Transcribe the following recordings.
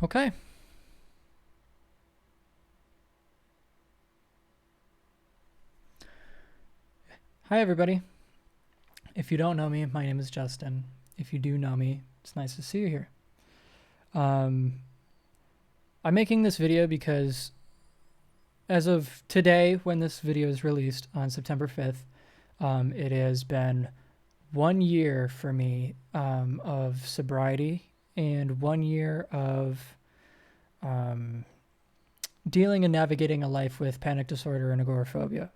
Okay. Hi, everybody. If you don't know me, my name is Justin. If you do know me, it's nice to see you here. Um, I'm making this video because as of today, when this video is released on September 5th, it has been 1 year for me of sobriety and 1 year of dealing and navigating a life with panic disorder and agoraphobia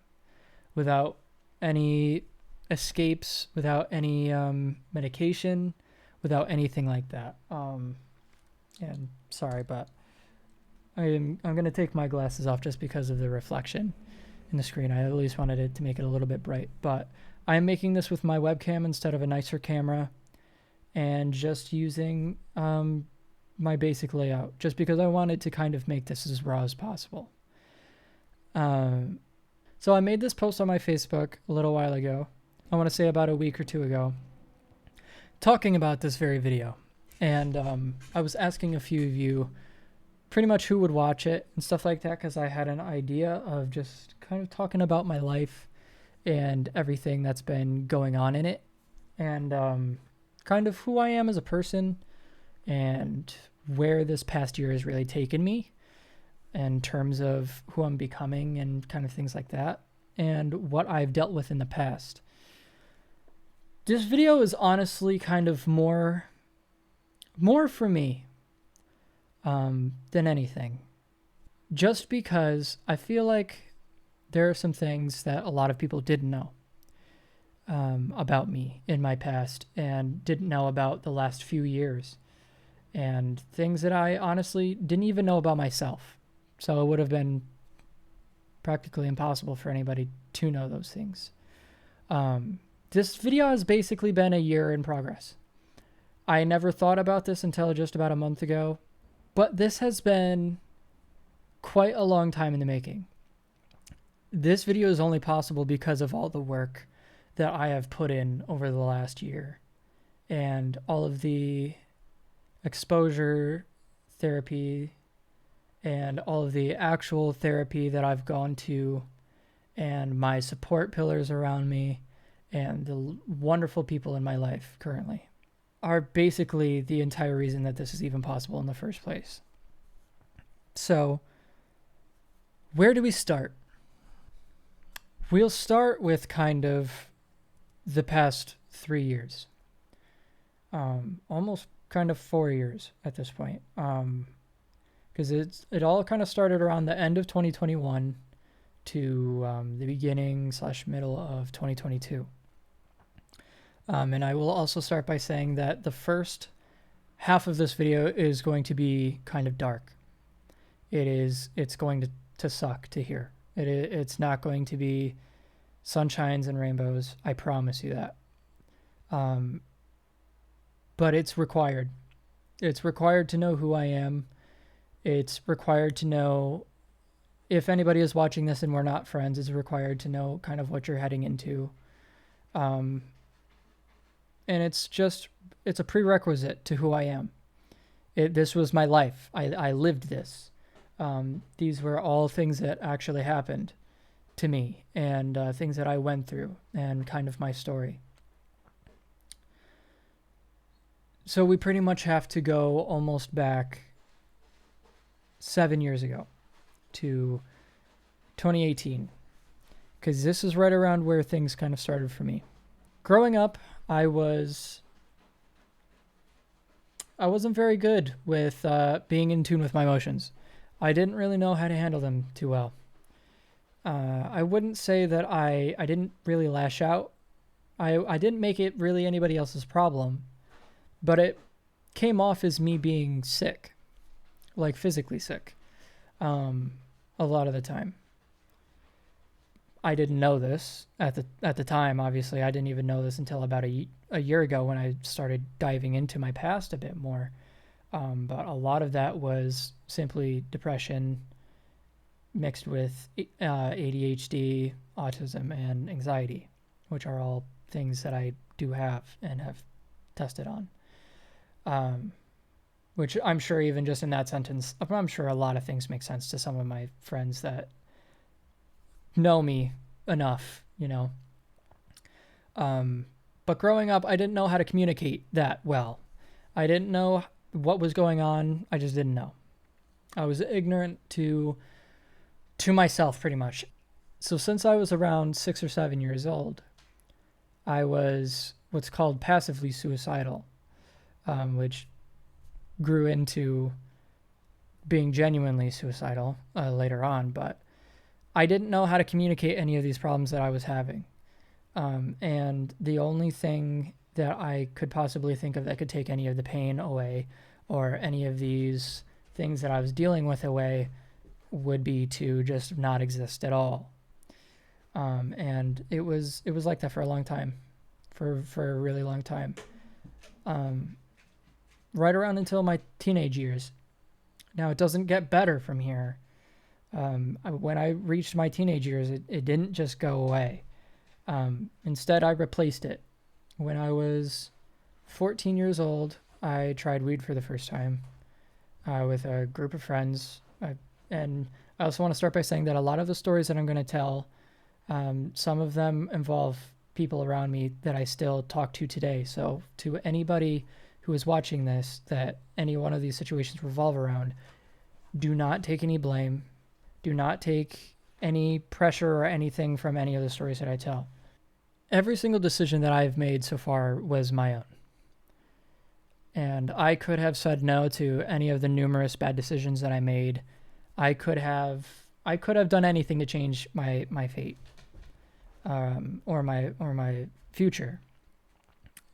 without any escapes, without any medication, without anything like that. And sorry, but I'm gonna take my glasses off just because of the reflection in the screen. I at least wanted it to make it a little bit bright, but I'm making this with my webcam instead of a nicer camera, and just using my basic layout, just because I wanted to kind of make this as raw as possible. So I made this post on my Facebook a little while ago. I want to say about a week or two ago, talking about this very video. And I was asking a few of you pretty much who would watch it and stuff like that, because I had an idea of just kind of talking about my life and everything that's been going on in it, and kind of who I am as a person and where this past year has really taken me in terms of who I'm becoming and kind of things like that, and what I've dealt with in the past. This video is honestly kind of more for me than anything, just because I feel like there are some things that a lot of people didn't know about me in my past and didn't know about the last few years, and things that I honestly didn't even know about myself. So it would have been practically impossible for anybody to know those things. This video has basically been a year in progress. I never thought about this until just about a month ago, but this has been quite a long time in the making. This video is only possible because of all the work that I have put in over the last year, and all of the exposure therapy and all of the actual therapy that I've gone to, and my support pillars around me, and the wonderful people in my life currently are basically the entire reason that this is even possible in the first place. So, where do we start? We'll start with kind of the past 3 years. Almost kind of 4 years at this point. Because it all kind of started around the end of 2021 to the beginning/middle of 2022. And I will also start by saying that the first half of this video is going to be kind of dark. It's going to suck to hear. It's not going to be sunshines and rainbows. I promise you that. But it's required. It's required to know who I am. It's required to know, if anybody is watching this and we're not friends, it's required to know kind of what you're heading into. And it's a prerequisite to who I am. This was my life. I lived this. These were all things that actually happened to me, and things that I went through, and kind of my story. So we pretty much have to go almost back 7 years ago to 2018, because this is right around where things kind of started for me. Growing up, I wasn't very good with being in tune with my emotions. I didn't really know how to handle them too well. I wouldn't say that I didn't really lash out. I didn't make it really anybody else's problem, but it came off as me being sick, like physically sick, a lot of the time. I didn't know this at the time. Obviously, I didn't even know this until about a year ago when I started diving into my past a bit more. But a lot of that was simply depression mixed with ADHD, autism, and anxiety, which are all things that I do have and have tested on. which I'm sure even just in that sentence, I'm sure a lot of things make sense to some of my friends that know me enough, you know. But growing up, I didn't know how to communicate that well. I didn't know what was going on. I just didn't know. I was ignorant to myself pretty much. So since I was around 6 or 7 years old, I was what's called passively suicidal, which grew into being genuinely suicidal later on. But I didn't know how to communicate any of these problems that I was having. And the only thing that I could possibly think of that could take any of the pain away or any of these things that I was dealing with away would be to just not exist at all. And it was like that for a long time, for a really long time. Right around until my teenage years. Now it doesn't get better from here. When I reached my teenage years, it didn't just go away. Instead, I replaced it. When I was 14 years old, I tried weed for the first time with a group of friends. And I also want to start by saying that a lot of the stories that I'm going to tell, some of them involve people around me that I still talk to today. So to anybody who is watching this, that any one of these situations revolve around, do not take any blame. Do not take any pressure or anything from any of the stories that I tell. Every single decision that I've made so far was my own. And I could have said no to any of the numerous bad decisions that I made. I could have done anything to change my fate, or my future.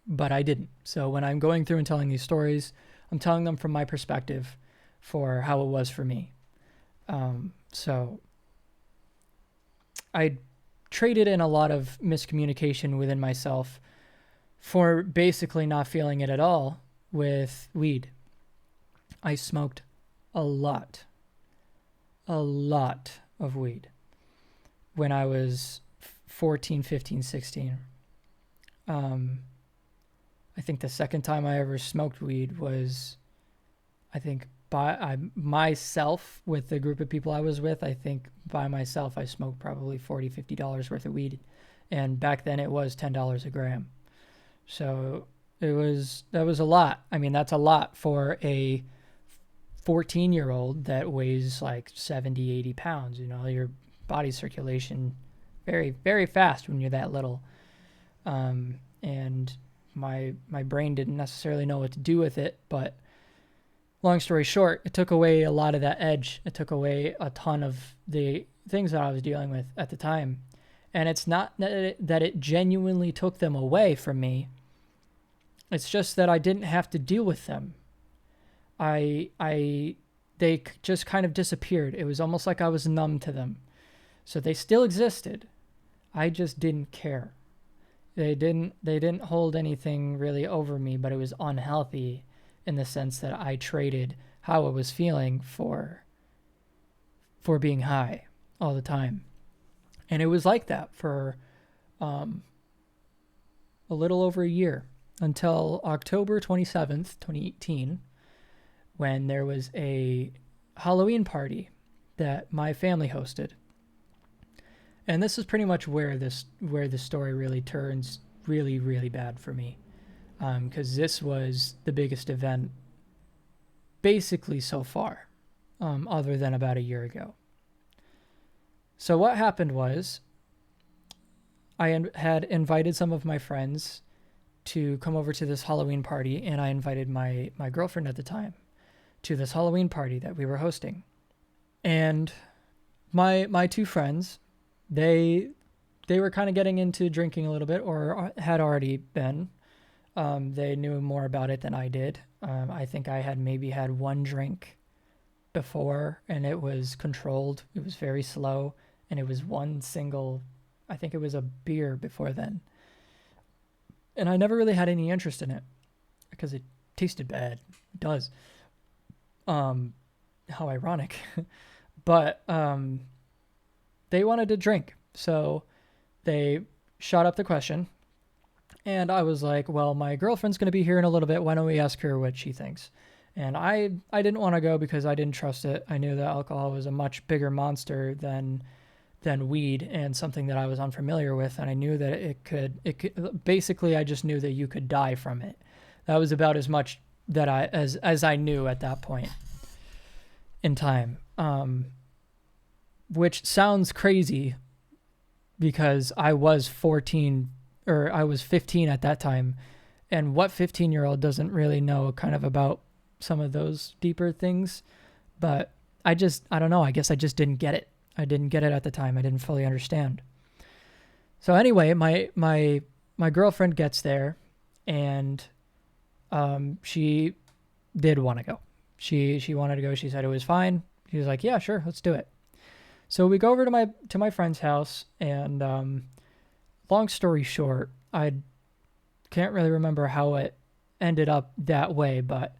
But I didn't. So when I'm going through and telling these stories, I'm telling them from my perspective for how it was for me. So I traded in a lot of miscommunication within myself for basically not feeling it at all with weed. I smoked a lot of weed when I was 14, 15, 16. I think the second time I ever smoked weed was, I think, by myself with the group of people I was with. I think by myself I smoked probably $40, $50 worth of weed, and back then it was $10 a gram. So that was a lot. I mean, that's a lot for a 14-year-old that weighs like 70, 80 pounds. You know, your body circulation very, very fast when you're that little. And my brain didn't necessarily know what to do with it, but long story short, it took away a lot of that edge. It took away a ton of the things that I was dealing with at the time. And it's not that it genuinely took them away from me. It's just that I didn't have to deal with them. They just kind of disappeared. It was almost like I was numb to them. So they still existed. I just didn't care. They didn't hold anything really over me, but it was unhealthy in the sense that I traded how I was feeling for being high all the time. And it was like that for a little over a year, until October 27th, 2018, when there was a Halloween party that my family hosted. And this is pretty much where the story really turns really, really bad for me. Because this was the biggest event basically so far, other than about a year ago. So what happened was I had invited some of my friends to come over to this Halloween party, and I invited my girlfriend at the time to this Halloween party that we were hosting. And my two friends, they were kind of getting into drinking a little bit, or had already been. They knew more about it than I did. I think I had maybe had one drink before, and it was controlled. It was very slow, and it was one single, I think it was a beer before then. And I never really had any interest in it because it tasted bad. It does. How ironic. But they wanted to drink, so they shot up the question. And I was like, well, my girlfriend's going to be here in a little bit. Why don't we ask her what she thinks? And I didn't want to go because I didn't trust it. I knew that alcohol was a much bigger monster than weed and something that I was unfamiliar with. And I knew that it could basically, I just knew that you could die from it. That was about as much that as I knew at that point in time. Which sounds crazy because I was 14 or I was 15 at that time. And what 15-year-old doesn't really know kind of about some of those deeper things? But I don't know. I guess I just didn't get it. I didn't get it at the time. I didn't fully understand. So anyway, my girlfriend gets there, and she did want to go. She wanted to go. She said it was fine. She was like, yeah, sure, let's do it. So we go over to my friend's house, and long story short, I can't really remember how it ended up that way, but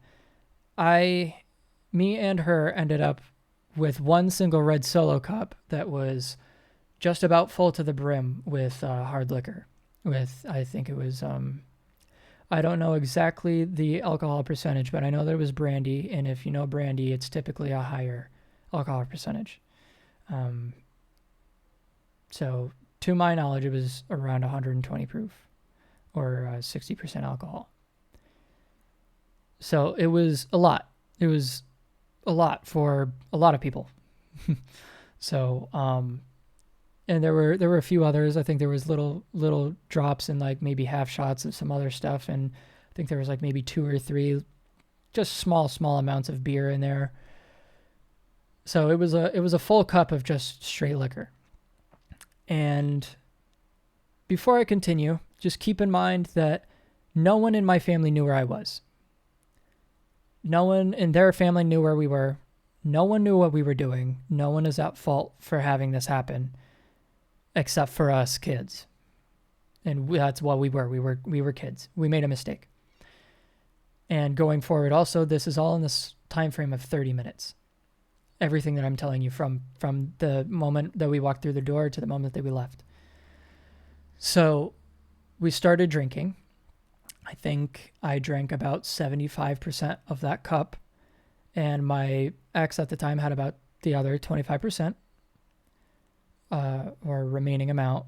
me and her ended up with one single red Solo cup that was just about full to the brim with hard liquor. I think it was, I don't know exactly the alcohol percentage, but I know that it was brandy. And if you know brandy, it's typically a higher alcohol percentage. So to my knowledge, it was around 120 proof or 60% alcohol. So it was a lot. It was a lot for a lot of people. So, and there were a few others. I think there was little drops and like maybe half shots of some other stuff. And I think there was like maybe 2 or 3 just small amounts of beer in there. So it was a full cup of just straight liquor. And before I continue, just keep in mind that no one in my family knew where I was. No one in their family knew where we were. No one knew what we were doing. No one is at fault for having this happen, except for us kids. And that's what we were. We were kids. We made a mistake. And going forward, also, this is all in this time frame of 30 minutes. Everything that I'm telling you from the moment that we walked through the door to the moment that we left. So we started drinking. I think I drank about 75% of that cup, and my ex at the time had about the other 25%, or remaining amount,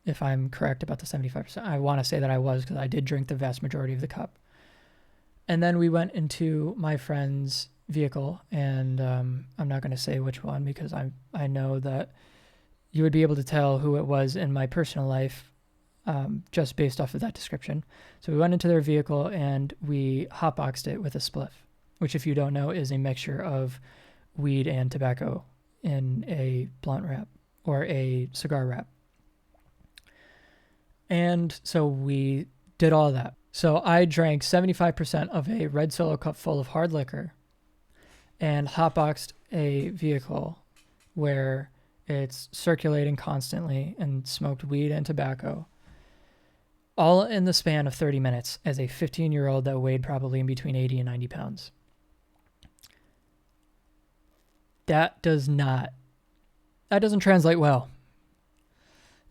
if I'm correct about the 75%. I want to say that I was, because I did drink the vast majority of the cup. And then we went into my friend's vehicle, and I'm not going to say which one because I know that you would be able to tell who it was in my personal life just based off of that description. So we went into their vehicle and we hotboxed it with a spliff, which, if you don't know, is a mixture of weed and tobacco in a blunt wrap or a cigar wrap. And so we did all that. So I drank 75% of a red Solo cup full of hard liquor and hotboxed a vehicle where it's circulating constantly and smoked weed and tobacco, all in the span of 30 minutes as a 15-year-old that weighed probably in between 80 and 90 pounds. That doesn't translate well.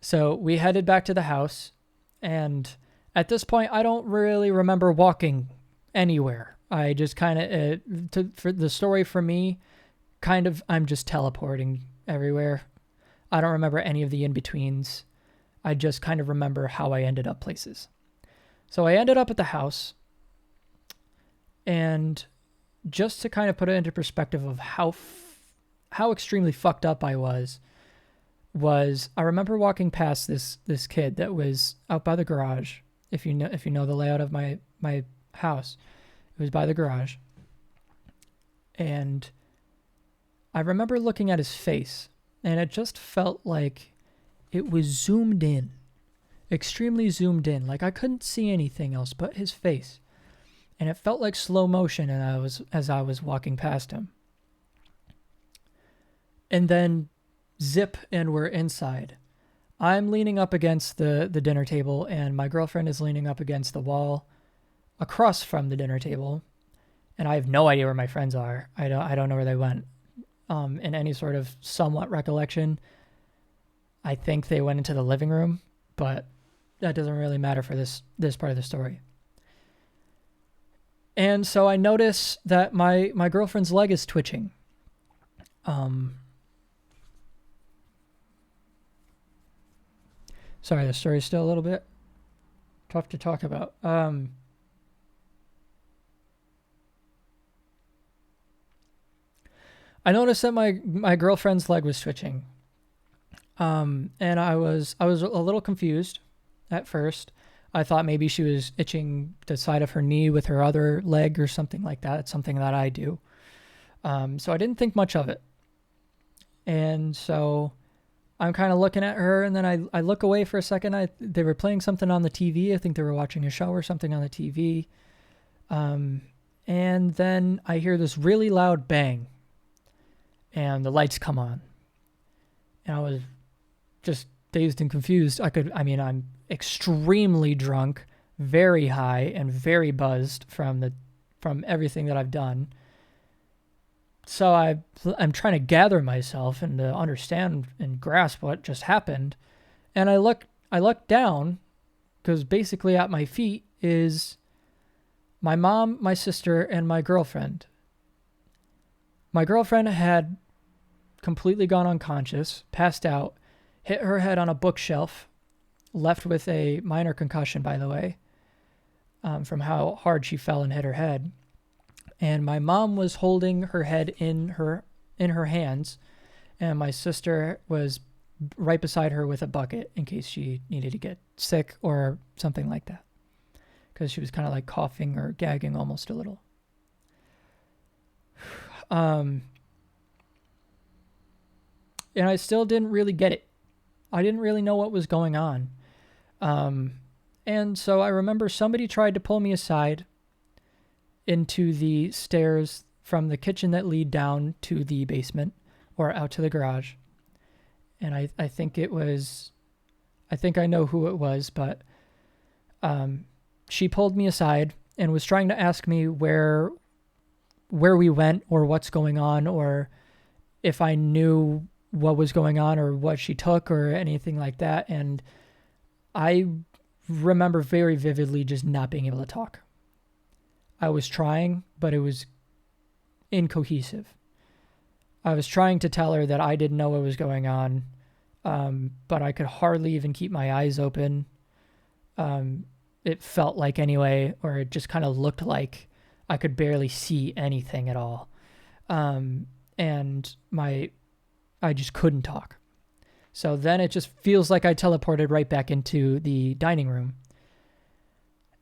So we headed back to the house, and at this point, I don't really remember walking anywhere. I just kind of, for the story for me, kind of, I'm just teleporting everywhere. I don't remember any of the in-betweens. I just kind of remember how I ended up places. So I ended up at the house, and just to kind of put it into perspective of how extremely fucked up I was I remember walking past this kid that was out by the garage. If you know the layout of my house, it was by the garage. And I remember looking at his face, and it just felt like it was zoomed in, extremely zoomed in. Like I couldn't see anything else but his face. And it felt like slow motion as I was walking past him. And then zip, and we're inside. I'm leaning up against the dinner table, and my girlfriend is leaning up against the wall across from the dinner table. And I have no idea where my friends are. I don't know where they went. In any sort of somewhat recollection, I think they went into the living room, but that doesn't really matter for this part of the story. And so I notice that my girlfriend's leg is twitching. Sorry, the story's still a little bit tough to talk about. I noticed that my girlfriend's leg was twitching. And I was a little confused at first. I thought maybe she was itching the side of her knee with her other leg or something like that. It's something that I do. So I didn't think much of it. And so I'm kind of looking at her, and then I look away for a second. They were playing something on the TV. I think they were watching a show or something on the TV. And then I hear this really loud bang, and the lights come on. And I was just dazed and confused. I'm extremely drunk, very high, and very buzzed from everything that I've done. So I'm trying to gather myself and to understand and grasp what just happened. And I look down, because basically at my feet is my mom, my sister, and my girlfriend. My girlfriend had completely gone unconscious, passed out, hit her head on a bookshelf, left with a minor concussion, by the way, from how hard she fell and hit her head. And my mom was holding her head in her hands, and my sister was right beside her with a bucket in case she needed to get sick or something like that, because she was kind of like coughing or gagging almost a little. And I still didn't really get it. I didn't really know what was going on. And so I remember somebody tried to pull me aside into the stairs from the kitchen that lead down to the basement or out to the garage. And I think I know who it was, but she pulled me aside and was trying to ask me where we went or what's going on, or if I knew what was going on or what she took or anything like that. And I remember very vividly just not being able to talk. I was trying, but it was incohesive. I was trying to tell her that I didn't know what was going on, but I could hardly even keep my eyes open. It felt like anyway, or it just kind of looked like I could barely see anything at all. And I just couldn't talk. So then it just feels like I teleported right back into the dining room.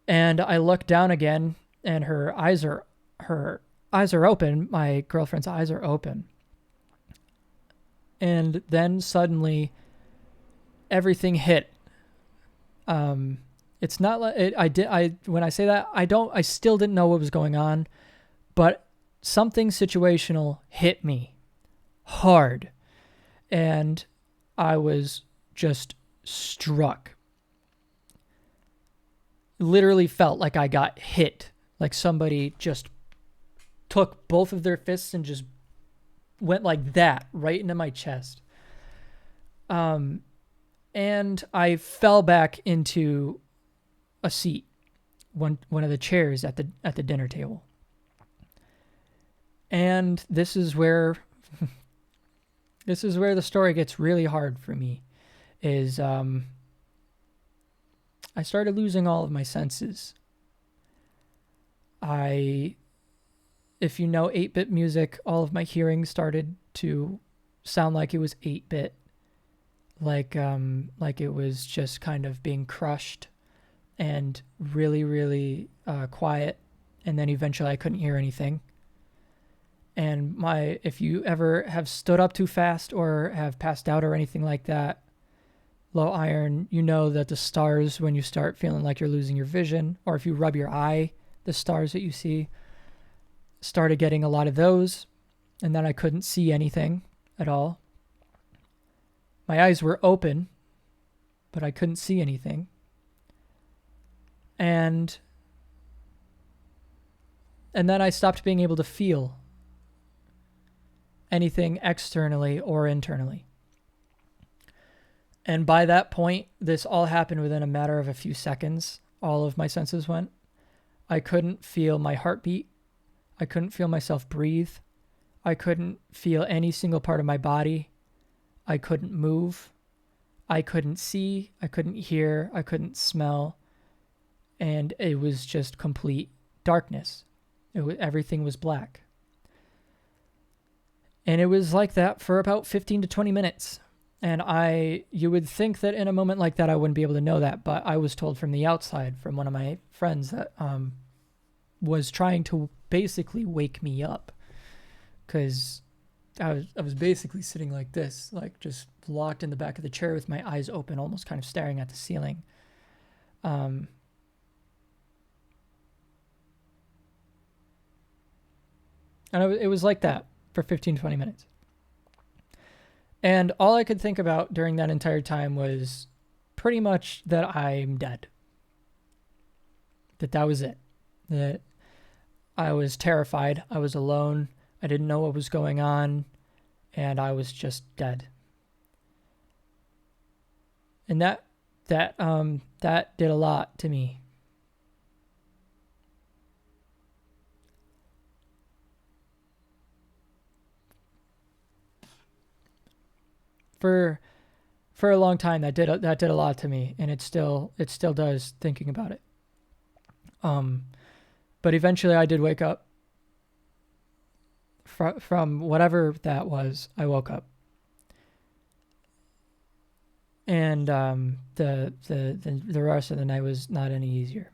And I look down again, and her eyes are open. My girlfriend's eyes are open. And then suddenly everything hit. It's not like when I say that, I still didn't know what was going on, but something situational hit me hard. And I was just struck. Literally felt like I got hit. Like somebody just took both of their fists and just went like that right into my chest. And I fell back into a seat, one of the chairs at the dinner table. And this is where the story gets really hard for me. Is I started losing all of my senses. If you know 8-bit music, all of my hearing started to sound like it was 8-bit. Like it was just kind of being crushed and really, really quiet. And then eventually I couldn't hear anything. And if you ever have stood up too fast or have passed out or anything like that, low iron, you know that the stars, when you start feeling like you're losing your vision, or if you rub your eye, the stars that you see, started getting a lot of those. And then I couldn't see anything at all. My eyes were open, but I couldn't see anything. And then I stopped being able to feel anything externally or internally. And by that point, this all happened within a matter of a few seconds. All of my senses went. I couldn't feel my heartbeat. I couldn't feel myself breathe. I couldn't feel any single part of my body. I couldn't move. I couldn't see. I couldn't hear. I couldn't smell. And it was just complete darkness. Everything was black. And it was like that for about 15 to 20 minutes. And you would think that in a moment like that, I wouldn't be able to know that. But I was told from the outside, from one of my friends that was trying to basically wake me up. Because I was basically sitting like this, like just locked in the back of the chair with my eyes open, almost kind of staring at the ceiling. And it was like that for 15, 20 minutes. And all I could think about during that entire time was pretty much that I'm dead. That was it. That I was terrified. I was alone. I didn't know what was going on. And I was just dead. And that did a lot to me. For a long time, that did a lot to me, and it still does, thinking about it. But eventually I did wake up from whatever that was. I woke up, and the rest of the night was not any easier.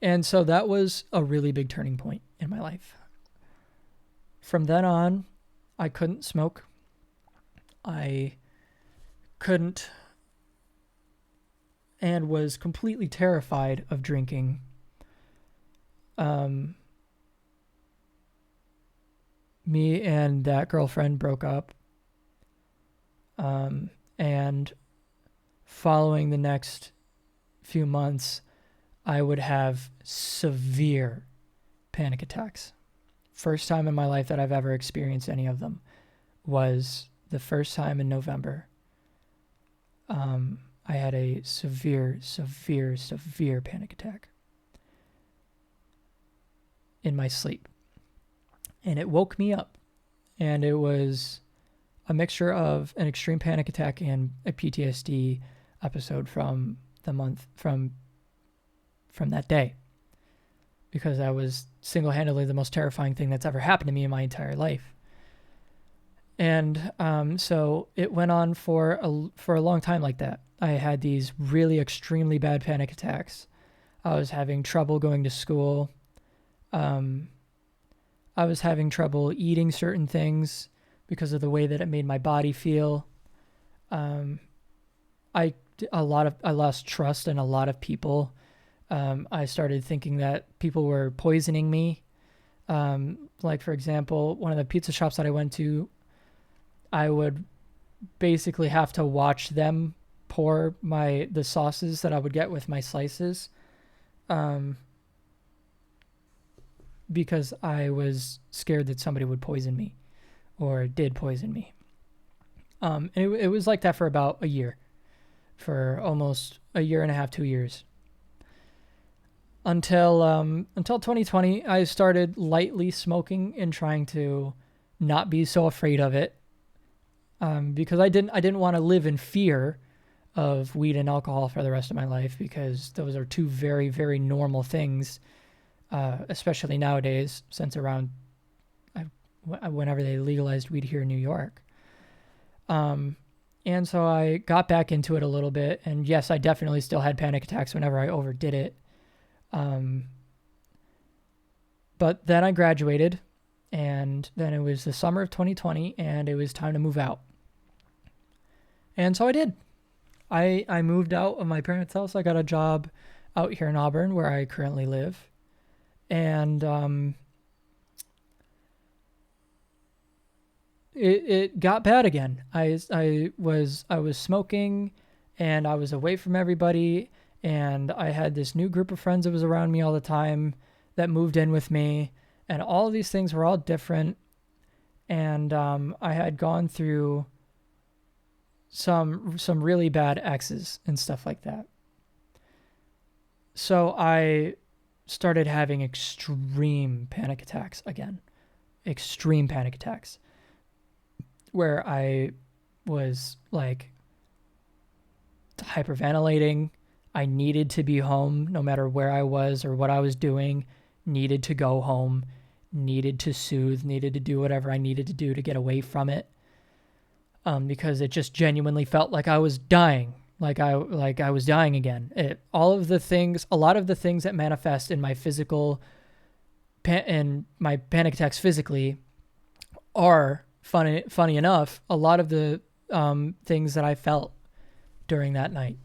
And so that was a really big turning point in my life. From then on, I couldn't smoke. I couldn't, and was completely terrified of drinking. Me and that girlfriend broke up. And following the next few months, I would have severe panic attacks. First time in my life that I've ever experienced any of them was the first time in November. I had a severe panic attack in my sleep. And it woke me up. And it was a mixture of an extreme panic attack and a PTSD episode from that day. Because that was single-handedly the most terrifying thing that's ever happened to me in my entire life. And so it went on for a long time like that. I had these really extremely bad panic attacks. I was having trouble going to school. I was having trouble eating certain things because of the way that it made my body feel. I lost trust in a lot of people. I started thinking that people were poisoning me. Like, for example, one of the pizza shops that I went to, I would basically have to watch them pour the sauces that I would get with my slices, because I was scared that somebody would poison me or did poison me. And it was like that for about a year, for almost a year and a half, 2 years. Until 2020, I started lightly smoking and trying to not be so afraid of it, because I didn't want to live in fear of weed and alcohol for the rest of my life, because those are two very, very normal things, especially nowadays, since around whenever they legalized weed here in New York. And so I got back into it a little bit, and yes, I definitely still had panic attacks whenever I overdid it. But then I graduated, and then it was the summer of 2020, and it was time to move out. And so I did. I moved out of my parents' house. I got a job out here in Auburn, where I currently live. And it got bad again. I was smoking, and I was away from everybody. And I had this new group of friends that was around me all the time that moved in with me. And all of these things were all different. And I had gone through some really bad exes and stuff like that. So I started having extreme panic attacks again. Extreme panic attacks where I was like hyperventilating. I needed to be home no matter where I was or what I was doing. Needed to go home. Needed to soothe. Needed to do whatever I needed to do to get away from it. Because it just genuinely felt like I was dying. Like I was dying again. A lot of the things that manifest in my physical and my panic attacks physically are funny enough. A lot of the things that I felt during that night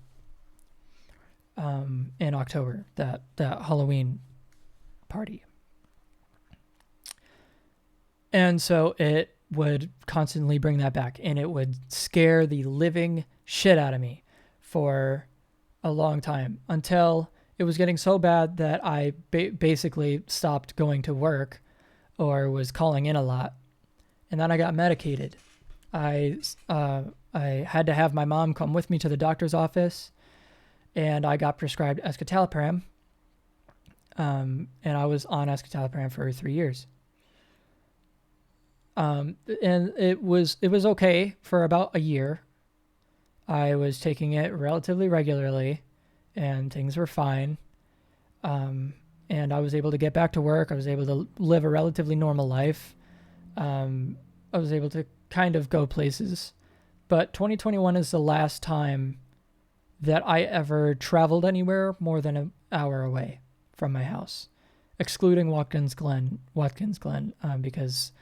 in October, that Halloween party. And so it would constantly bring that back, and it would scare the living shit out of me for a long time until it was getting so bad that I basically stopped going to work or was calling in a lot. And then I got medicated. I had to have my mom come with me to the doctor's office, and I got prescribed escitalopram. And I was on escitalopram for 3 years. And it was okay for about a year. I was taking it relatively regularly, and things were fine. And I was able to get back to work. I was able to live a relatively normal life. I was able to kind of go places. But 2021 is the last time that I ever traveled anywhere more than an hour away from my house, excluding Watkins Glen, because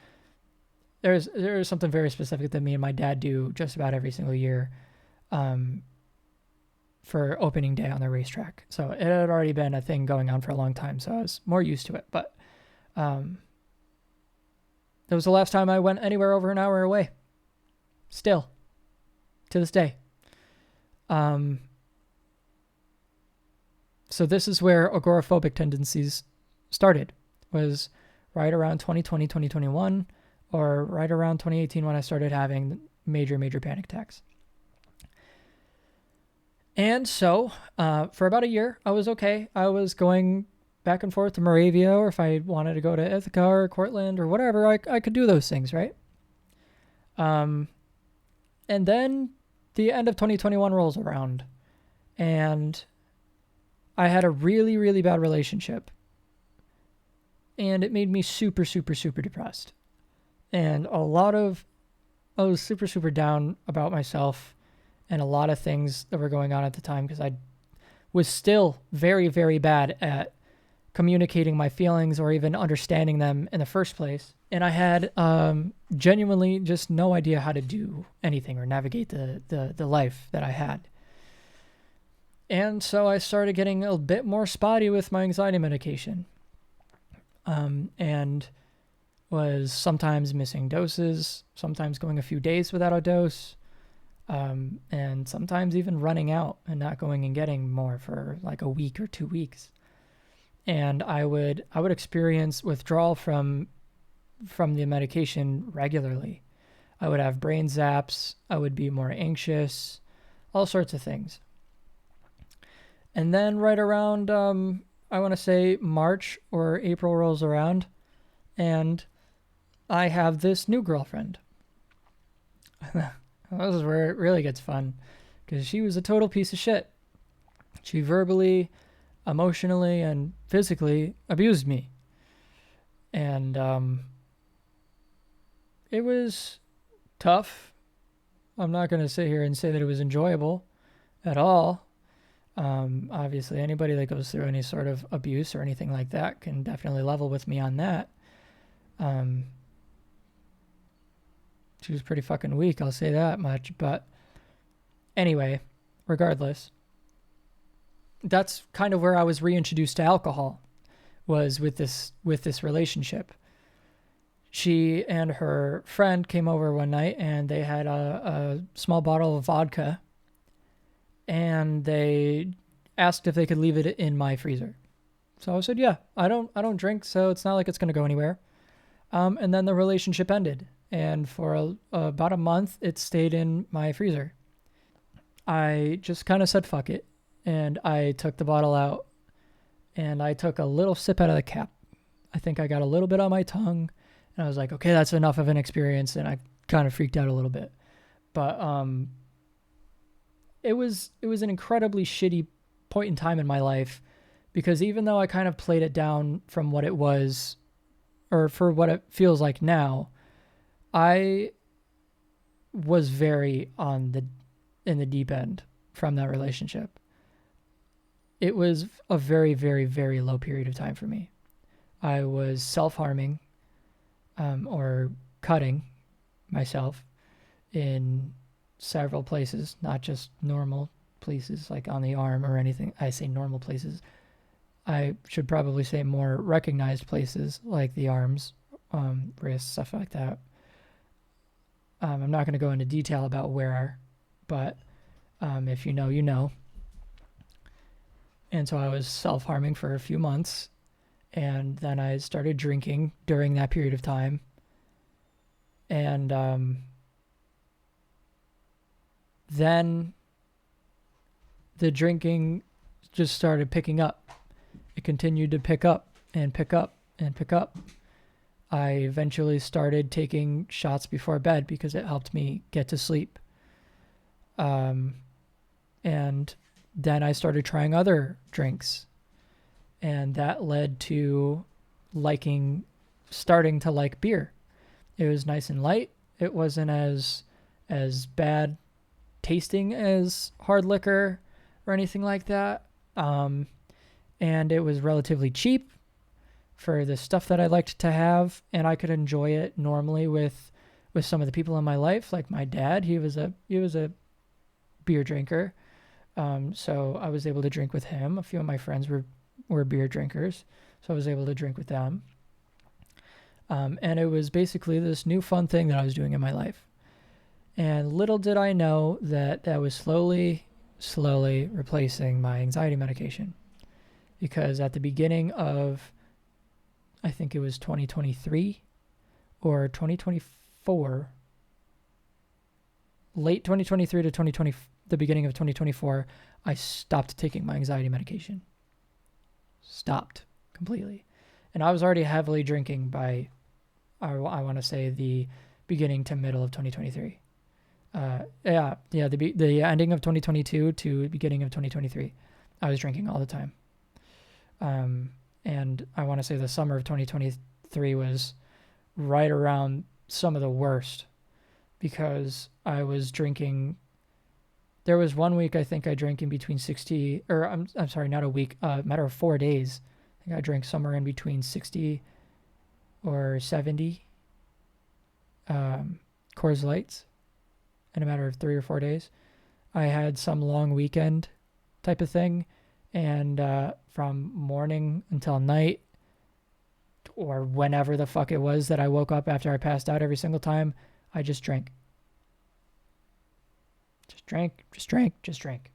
there's something very specific that me and my dad do just about every single year for opening day on the racetrack. So it had already been a thing going on for a long time, so I was more used to it. But that was the last time I went anywhere over an hour away. Still, to this day. So this is where agoraphobic tendencies started, was right around 2020, 2021, or right around 2018 when I started having major panic attacks. And so for about a year, I was okay. I was going back and forth to Moravia, or if I wanted to go to Ithaca or Cortland or whatever, I could do those things, right? And then the end of 2021 rolls around, and I had a really bad relationship, and it made me super depressed. And I was super down about myself and a lot of things that were going on at the time, because I was still very bad at communicating my feelings or even understanding them in the first place. And I had genuinely just no idea how to do anything or navigate the life that I had. And so I started getting a bit more spotty with my anxiety medication. And was sometimes missing doses, sometimes going a few days without a dose, and sometimes even running out and not going and getting more for like a week or 2 weeks. And I would experience withdrawal from the medication regularly. I would have brain zaps. I would be more anxious, all sorts of things. And then right around, I want to say March or April rolls around, and I have this new girlfriend. This is where it really gets fun, because she was a total piece of shit. She verbally, emotionally, and physically abused me. And it was tough. I'm not going to sit here and say that it was enjoyable at all. Obviously, anybody that goes through any sort of abuse or anything like that can definitely level with me on that. She was pretty fucking weak, I'll say that much. But anyway, regardless, that's kind of where I was reintroduced to alcohol, was with this relationship. She and her friend came over one night, and they had a small bottle of vodka, and they asked if they could leave it in my freezer. So I said, yeah, I don't drink, so it's not like it's going to go anywhere. And then the relationship ended. And for about a month, it stayed in my freezer. I just kind of said, fuck it. And I took the bottle out and I took a little sip out of the cap. I think I got a little bit on my tongue, and I was like, okay, that's enough of an experience, and I kind of freaked out a little bit. But it was an incredibly shitty point in time in my life, because even though I kind of played it down from what it was, or for what it feels like now, I was very in the deep end from that relationship. It was a very, very, very low period of time for me. I was self-harming, or cutting myself in several places, not just normal places like on the arm or anything. I say normal places. I should probably say more recognized places like the arms, wrists, stuff like that. I'm not going to go into detail about where, but if you know, you know. And so I was self-harming for a few months, and then I started drinking during that period of time. And then the drinking just started picking up. It continued to pick up and pick up and pick up. I eventually started taking shots before bed because it helped me get to sleep. And then I started trying other drinks, and that led to starting to like beer. It was nice and light. It wasn't as bad tasting as hard liquor or anything like that. And it was relatively cheap for the stuff that I liked to have, and I could enjoy it normally with some of the people in my life, like my dad. He was a beer drinker. So I was able to drink with him. A few of my friends were beer drinkers, so I was able to drink with them. And it was basically this new fun thing that I was doing in my life. And little did I know that was slowly replacing my anxiety medication. Because at the beginning of, I think it was 2023 or 2024, late 2023 to the beginning of 2024, I stopped taking my anxiety medication. Stopped completely. And I was already heavily drinking by, I want to say, the beginning to middle of 2023. The ending of 2022 to beginning of 2023. I was drinking all the time. And I want to say the summer of 2023 was right around some of the worst, because I was drinking. There was one week I think I drank in between 60, or I'm sorry, not a week, matter of 4 days. I think I drank somewhere in between 60 or 70 Coors Lights in a matter of 3 or 4 days. I had some long weekend type of thing, and from morning until night, or whenever the fuck it was that I woke up after I passed out every single time, I just drank. Just drank.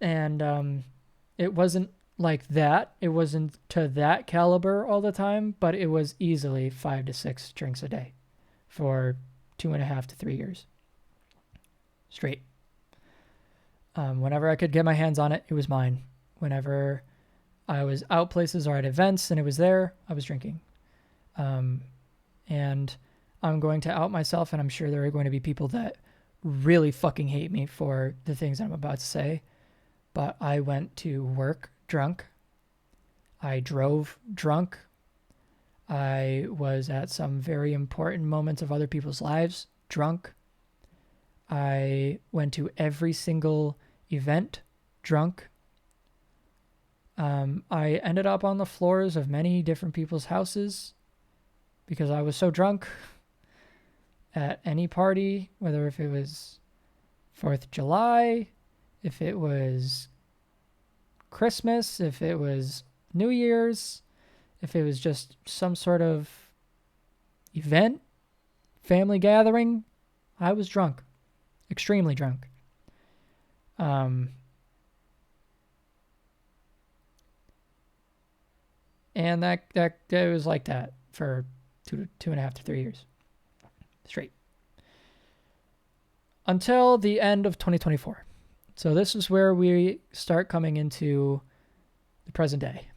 And it wasn't like that. It wasn't to that caliber all the time, but it was easily 5 to 6 drinks a day for 2.5 to 3 years straight. Whenever I could get my hands on it, it was mine. Whenever I was out places or at events and it was there, I was drinking. And I'm going to out myself, and I'm sure there are going to be people that really fucking hate me for the things I'm about to say, but I went to work drunk. I drove drunk. I was at some very important moments of other people's lives drunk. I went to every single event drunk. I ended up on the floors of many different people's houses because I was so drunk. At any party, whether if it was 4th of July, if it was Christmas, if it was New Year's, if it was just some sort of event, family gathering, I was drunk. Extremely drunk. And that was like that for 2.5 to 3 years. Straight. Until the end of 2024. So this is where we start coming into the present day.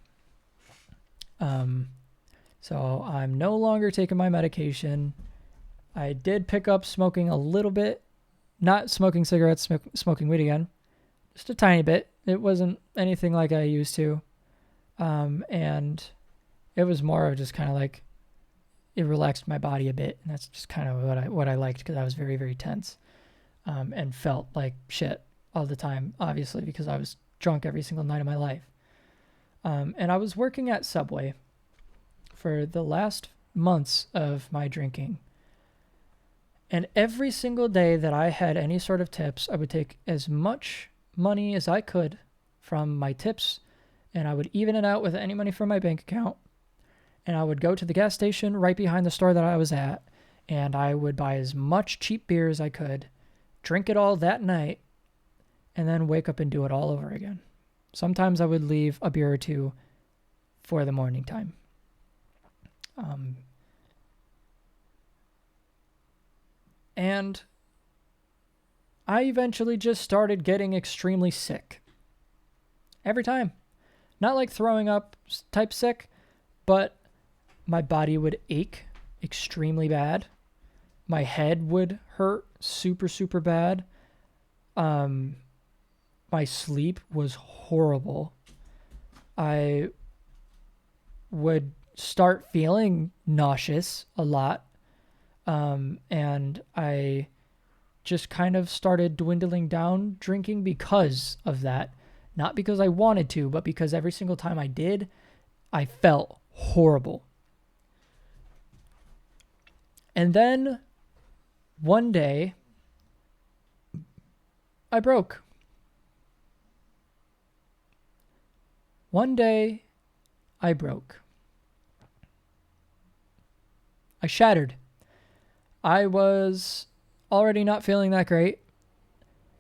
So I'm no longer taking my medication. I did pick up smoking a little bit, not smoking cigarettes, smoking weed again, just a tiny bit. It wasn't anything like I used to. And it was more of just kind of like, it relaxed my body a bit. And that's just kind of what I liked, because I was very, very tense, and felt like shit all the time, obviously, because I was drunk every single night of my life. And I was working at Subway for the last months of my drinking. And every single day that I had any sort of tips, I would take as much money as I could from my tips, and I would even it out with any money from my bank account. And I would go to the gas station right behind the store that I was at, and I would buy as much cheap beer as I could, drink it all that night, and then wake up and do it all over again. Sometimes I would leave a beer or two for the morning time. And I eventually just started getting extremely sick. Every time. Not like throwing up type sick, but my body would ache extremely bad. My head would hurt super, super bad. My sleep was horrible. I would start feeling nauseous a lot. And I just kind of started dwindling down drinking because of that. Not because I wanted to, but because every single time I did, I felt horrible. And then one day, I broke. One day, I broke. I shattered. I was already not feeling that great,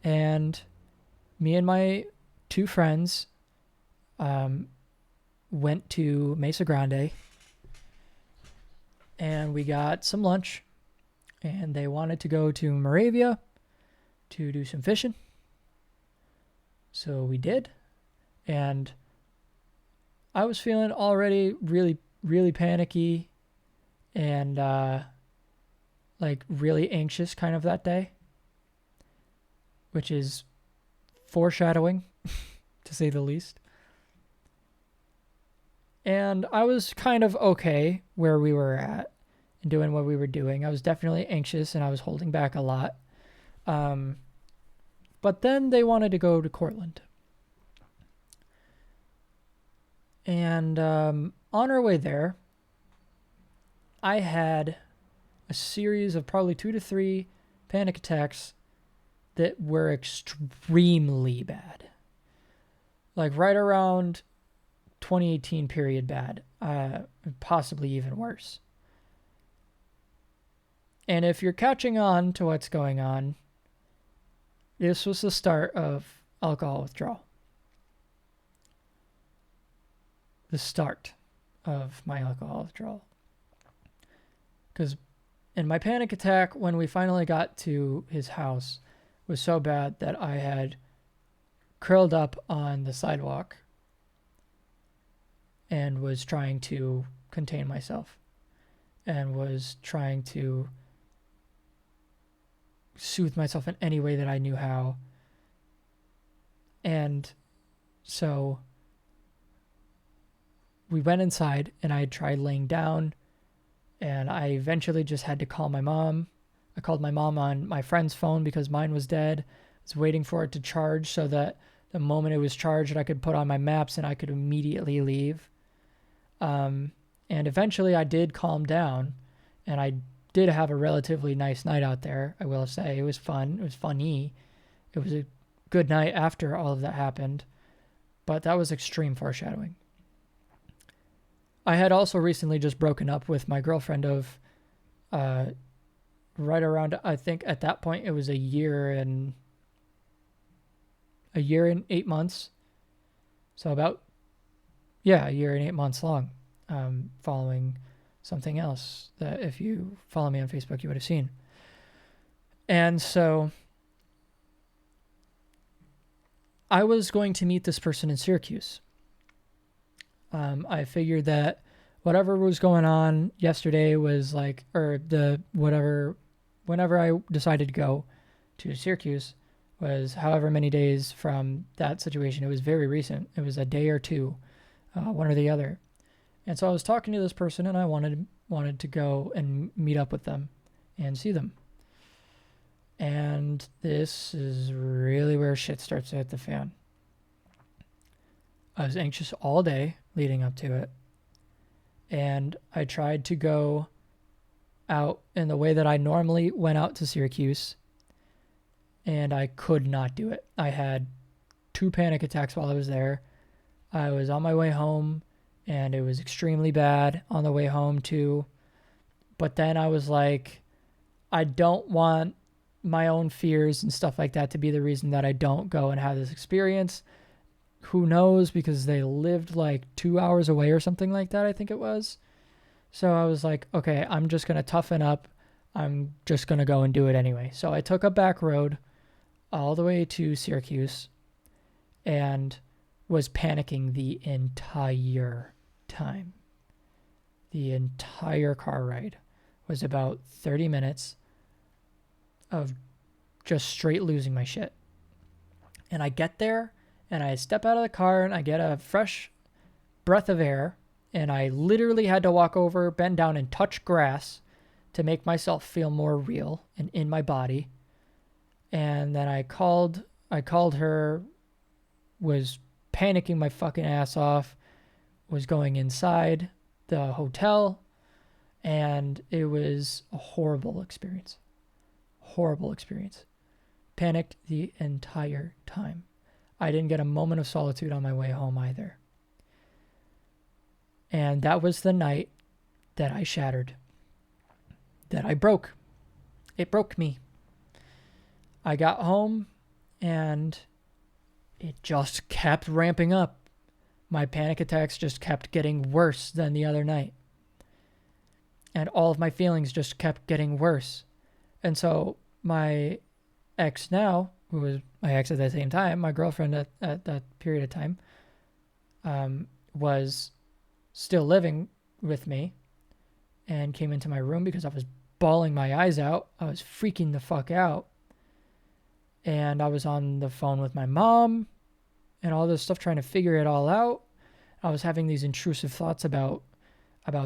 and me and my two friends went to Mesa Grande, and we got some lunch, and they wanted to go to Moravia to do some fishing. So we did, and I was feeling already really, really panicky and like really anxious kind of that day, which is foreshadowing to say the least. And I was kind of okay where we were at and doing what we were doing. I was definitely anxious and I was holding back a lot. But then they wanted to go to Cortland. And on our way there, I had a series of probably 2 to 3 panic attacks that were extremely bad. Like right around 2018 period bad, possibly even worse. And if you're catching on to what's going on, this was the start of alcohol withdrawal. The start of my alcohol withdrawal. Because in my panic attack, when we finally got to his house, was so bad that I had curled up on the sidewalk and was trying to contain myself and was trying to soothe myself in any way that I knew how. And so we went inside and I tried laying down, and I eventually just had to call my mom. I called my mom on my friend's phone because mine was dead. I was waiting for it to charge so that the moment it was charged, I could put on my maps and I could immediately leave. And eventually I did calm down, and I did have a relatively nice night out there, I will say. It was fun. It was funny. It was a good night after all of that happened, but that was extreme foreshadowing. I had also recently just broken up with my girlfriend of right around, I think at that point it was a year and 8 months. So about, a year and 8 months long, following something else that if you follow me on Facebook, you would have seen. And so I was going to meet this person in Syracuse. I figured that whatever was going on yesterday was like, or the whatever, whenever I decided to go to Syracuse was however many days from that situation. It was very recent. It was a day or two, one or the other. And so I was talking to this person, and I wanted to go and meet up with them and see them. And this is really where shit starts to hit the fan. I was anxious all day leading up to it. And I tried to go out in the way that I normally went out to Syracuse, and I could not do it. I had 2 panic attacks while I was there. I was on my way home, and it was extremely bad on the way home too. But then I was like, I don't want my own fears and stuff like that to be the reason that I don't go and have this experience. Who knows, because they lived like 2 hours away or something like that, I think it was. So I was like, okay, I'm just going to toughen up. I'm just going to go and do it anyway. So I took a back road all the way to Syracuse and was panicking the entire time. The entire car ride was about 30 minutes of just straight losing my shit. And I get there, and I step out of the car, and I get a fresh breath of air, and I literally had to walk over, bend down, and touch grass to make myself feel more real and in my body. And then I called her, was panicking my fucking ass off, was going inside the hotel, and it was a horrible experience. Horrible experience. Panicked the entire time. I didn't get a moment of solitude on my way home either. And that was the night that I shattered. That I broke. It broke me. I got home and it just kept ramping up. My panic attacks just kept getting worse than the other night. And all of my feelings just kept getting worse. And so my ex now, who was my ex at the same time, my girlfriend at that period of time, was still living with me and came into my room because I was bawling my eyes out. I was freaking the fuck out. And I was on the phone with my mom and all this stuff trying to figure it all out. I was having these intrusive thoughts about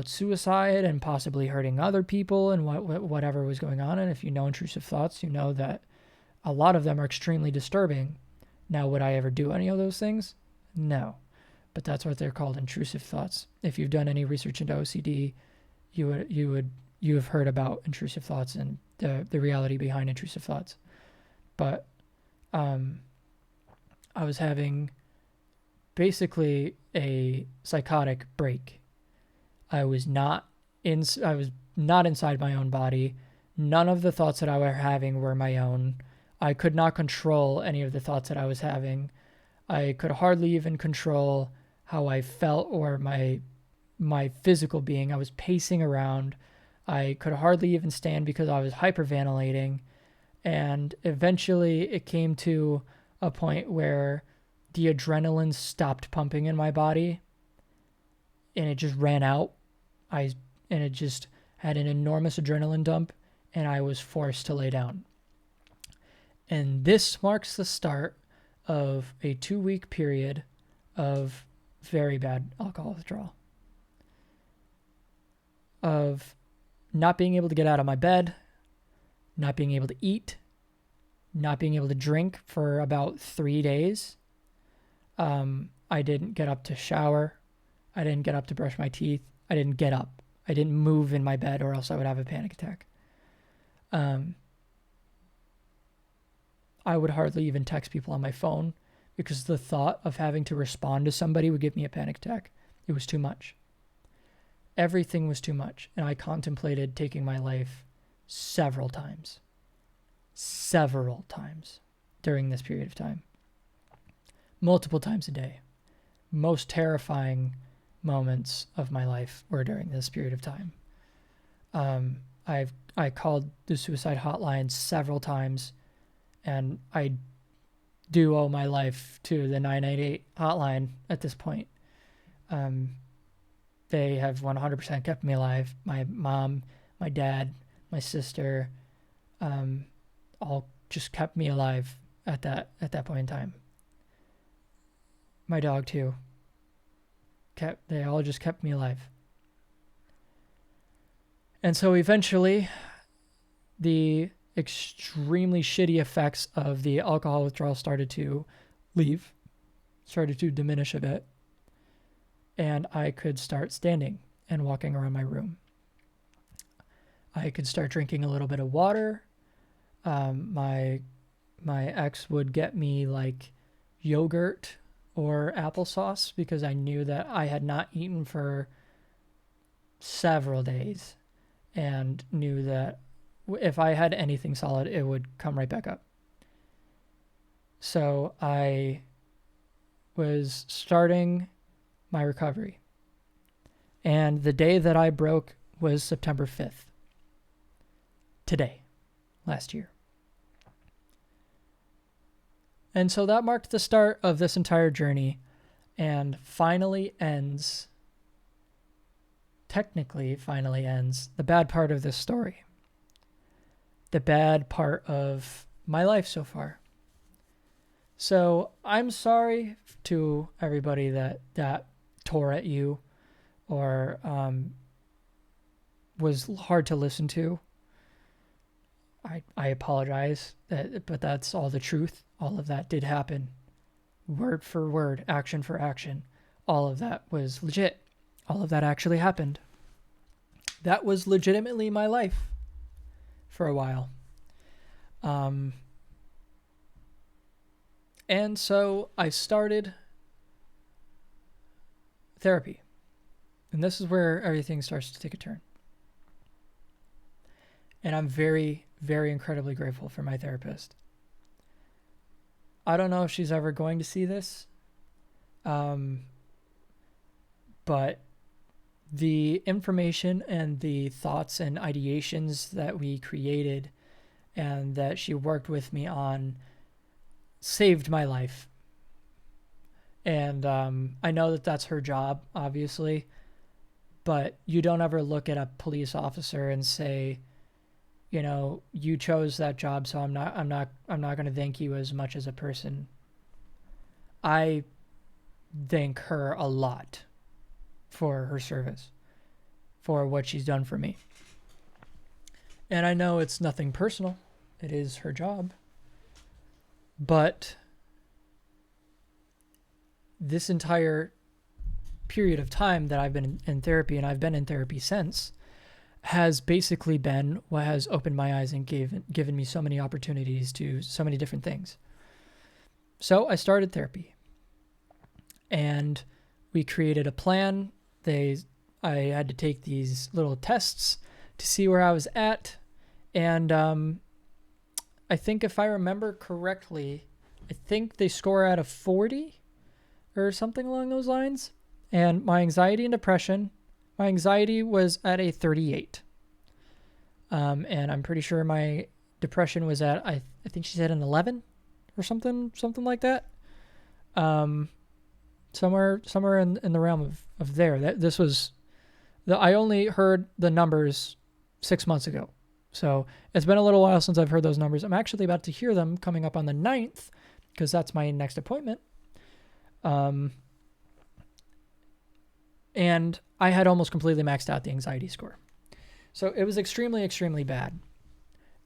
suicide and possibly hurting other people and whatever was going on. And if you know intrusive thoughts, you know that a lot of them are extremely disturbing. Now, would I ever do any of those things? No. But that's what they're called, intrusive thoughts. If you've done any research into OCD, you have heard about intrusive thoughts and the reality behind intrusive thoughts. But I was having basically a psychotic break. I was not inside my own body. None of the thoughts that I was having were my own. I could not control any of the thoughts that I was having. I could hardly even control how I felt or my physical being. I was pacing around. I could hardly even stand because I was hyperventilating. And eventually it came to a point where the adrenaline stopped pumping in my body and it just ran out. And it just had an enormous adrenaline dump, and I was forced to lay down. And this marks the start of a 2-week period of very bad alcohol withdrawal. Of not being able to get out of my bed, not being able to eat, not being able to drink for about 3 days. I didn't get up to shower. I didn't get up to brush my teeth. I didn't get up. I didn't move in my bed or else I would have a panic attack. I would hardly even text people on my phone because the thought of having to respond to somebody would give me a panic attack. It was too much. Everything was too much. And I contemplated taking my life several times during this period of time. Multiple times a day. Most terrifying moments of my life were during this period of time. I called the suicide hotline several times, and I do owe my life to the 988 hotline at this point. They have 100% kept me alive. My mom, my dad, my sister, all just kept me alive at that point in time. My dog too. They all just kept me alive. And so eventually, the extremely shitty effects of the alcohol withdrawal started to diminish a bit. And I could start standing and walking around my room. I could start drinking a little bit of water. My ex would get me like yogurt or applesauce because I knew that I had not eaten for several days and knew that if I had anything solid, it would come right back up. So I was starting my recovery. And the day that I broke was September 5th. Today, last year. And so that marked the start of this entire journey and technically finally ends the bad part of this story. The bad part of my life so far. So I'm sorry to everybody that tore at you or was hard to listen to. I apologize, but that's all the truth. All of that did happen. Word for word, action for action. All of that was legit. All of that actually happened. That was legitimately my life for a while. And so I started therapy. And this is where everything starts to take a turn. And I'm very, very incredibly grateful for my therapist. I don't know if she's ever going to see this. But the information and the thoughts and ideations that we created and that she worked with me on saved my life. And I know that that's her job, obviously, but you don't ever look at a police officer and say, you know, you chose that job, so I'm not going to thank you as much as a person. I thank her a lot for her service, for what she's done for me. And I know it's nothing personal. It is her job. But this entire period of time that I've been in therapy, and I've been in therapy since, has basically been what has opened my eyes and given me so many opportunities to so many different things. So I started therapy. And we created a plan. I had to take these little tests to see where I was at. And I think if I remember correctly, I think they score out of 40 or something along those lines. And my anxiety and depression, my anxiety was at a 38. And I'm pretty sure my depression was at, I think she said an 11 or something like that. Somewhere in the realm of there. I only heard the numbers 6 months ago. So it's been a little while since I've heard those numbers. I'm actually about to hear them coming up on the 9th because that's my next appointment. And I had almost completely maxed out the anxiety score. So it was extremely, extremely bad.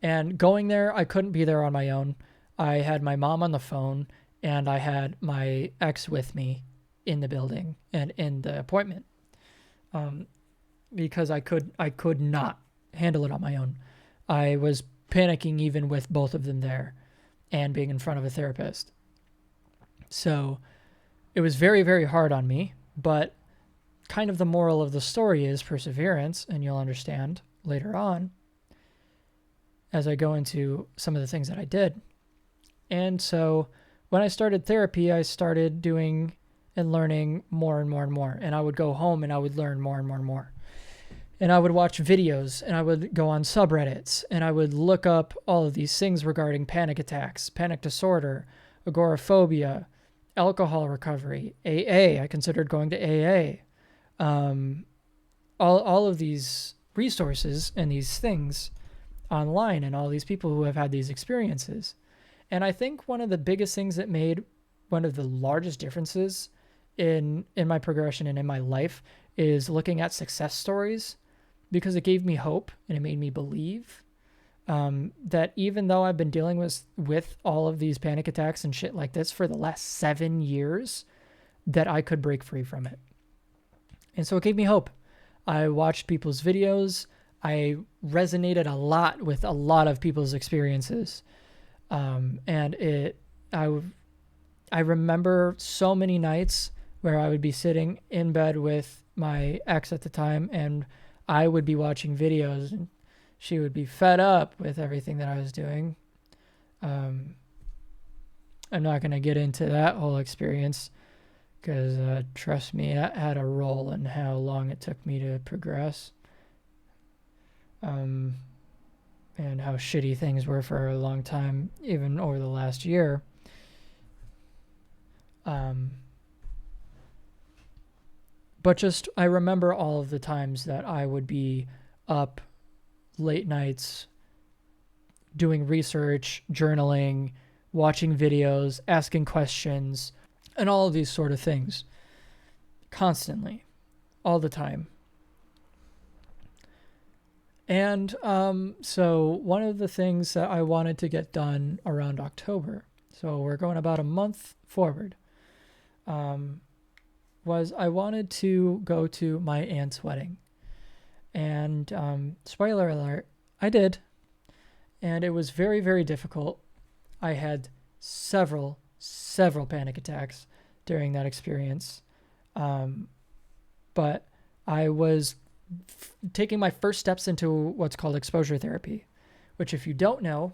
And going there, I couldn't be there on my own. I had my mom on the phone and I had my ex with me in the building and in the appointment. Because I could not handle it on my own. I was panicking even with both of them there and being in front of a therapist. So it was very, very hard on me, but kind of the moral of the story is perseverance, and you'll understand later on as I go into some of the things that I did. And so when I started therapy, I started doing and learning more and more and more. And I would go home and I would learn more and more and more. And I would watch videos and I would go on subreddits and I would look up all of these things regarding panic attacks, panic disorder, agoraphobia, alcohol recovery, AA. I considered going to AA. All of these resources and these things online, and all these people who have had these experiences. And I think one of the biggest things that made one of the largest differences in my progression and in my life is looking at success stories, because it gave me hope and it made me believe that even though I've been dealing with all of these panic attacks and shit like this for the last 7 years, that I could break free from it. And so it gave me hope. I watched people's videos. I resonated a lot with a lot of people's experiences. And I remember so many nights where I would be sitting in bed with my ex at the time, and I would be watching videos, and she would be fed up with everything that I was doing. I'm not going to get into that whole experience, because trust me, that had a role in how long it took me to progress. And how shitty things were for a long time, even over the last year. But just, I remember all of the times that I would be up late nights doing research, journaling, watching videos, asking questions, and all of these sort of things. Constantly. All the time. And so one of the things that I wanted to get done around October, so we're going about a month forward, was I wanted to go to my aunt's wedding. And spoiler alert, I did. And it was very, very difficult. I had several panic attacks during that experience. But I was taking my first steps into what's called exposure therapy, which, if you don't know,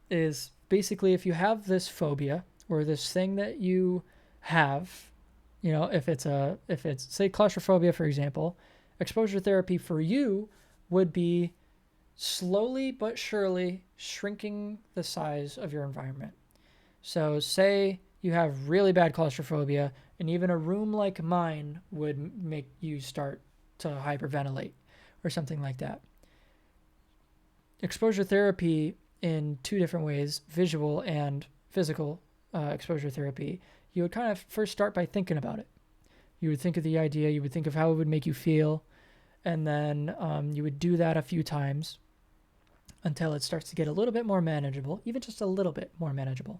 is basically if you have this phobia or this thing that you have, you know, if it's say claustrophobia, for example, exposure therapy for you would be slowly but surely shrinking the size of your environment. So say you have really bad claustrophobia, and even a room like mine would make you start to hyperventilate or something like that. Exposure therapy in two different ways, visual and physical exposure therapy. You would kind of first start by thinking about it. You would think of the idea, you would think of how it would make you feel, and then you would do that a few times until it starts to get a little bit more manageable, even just a little bit more manageable.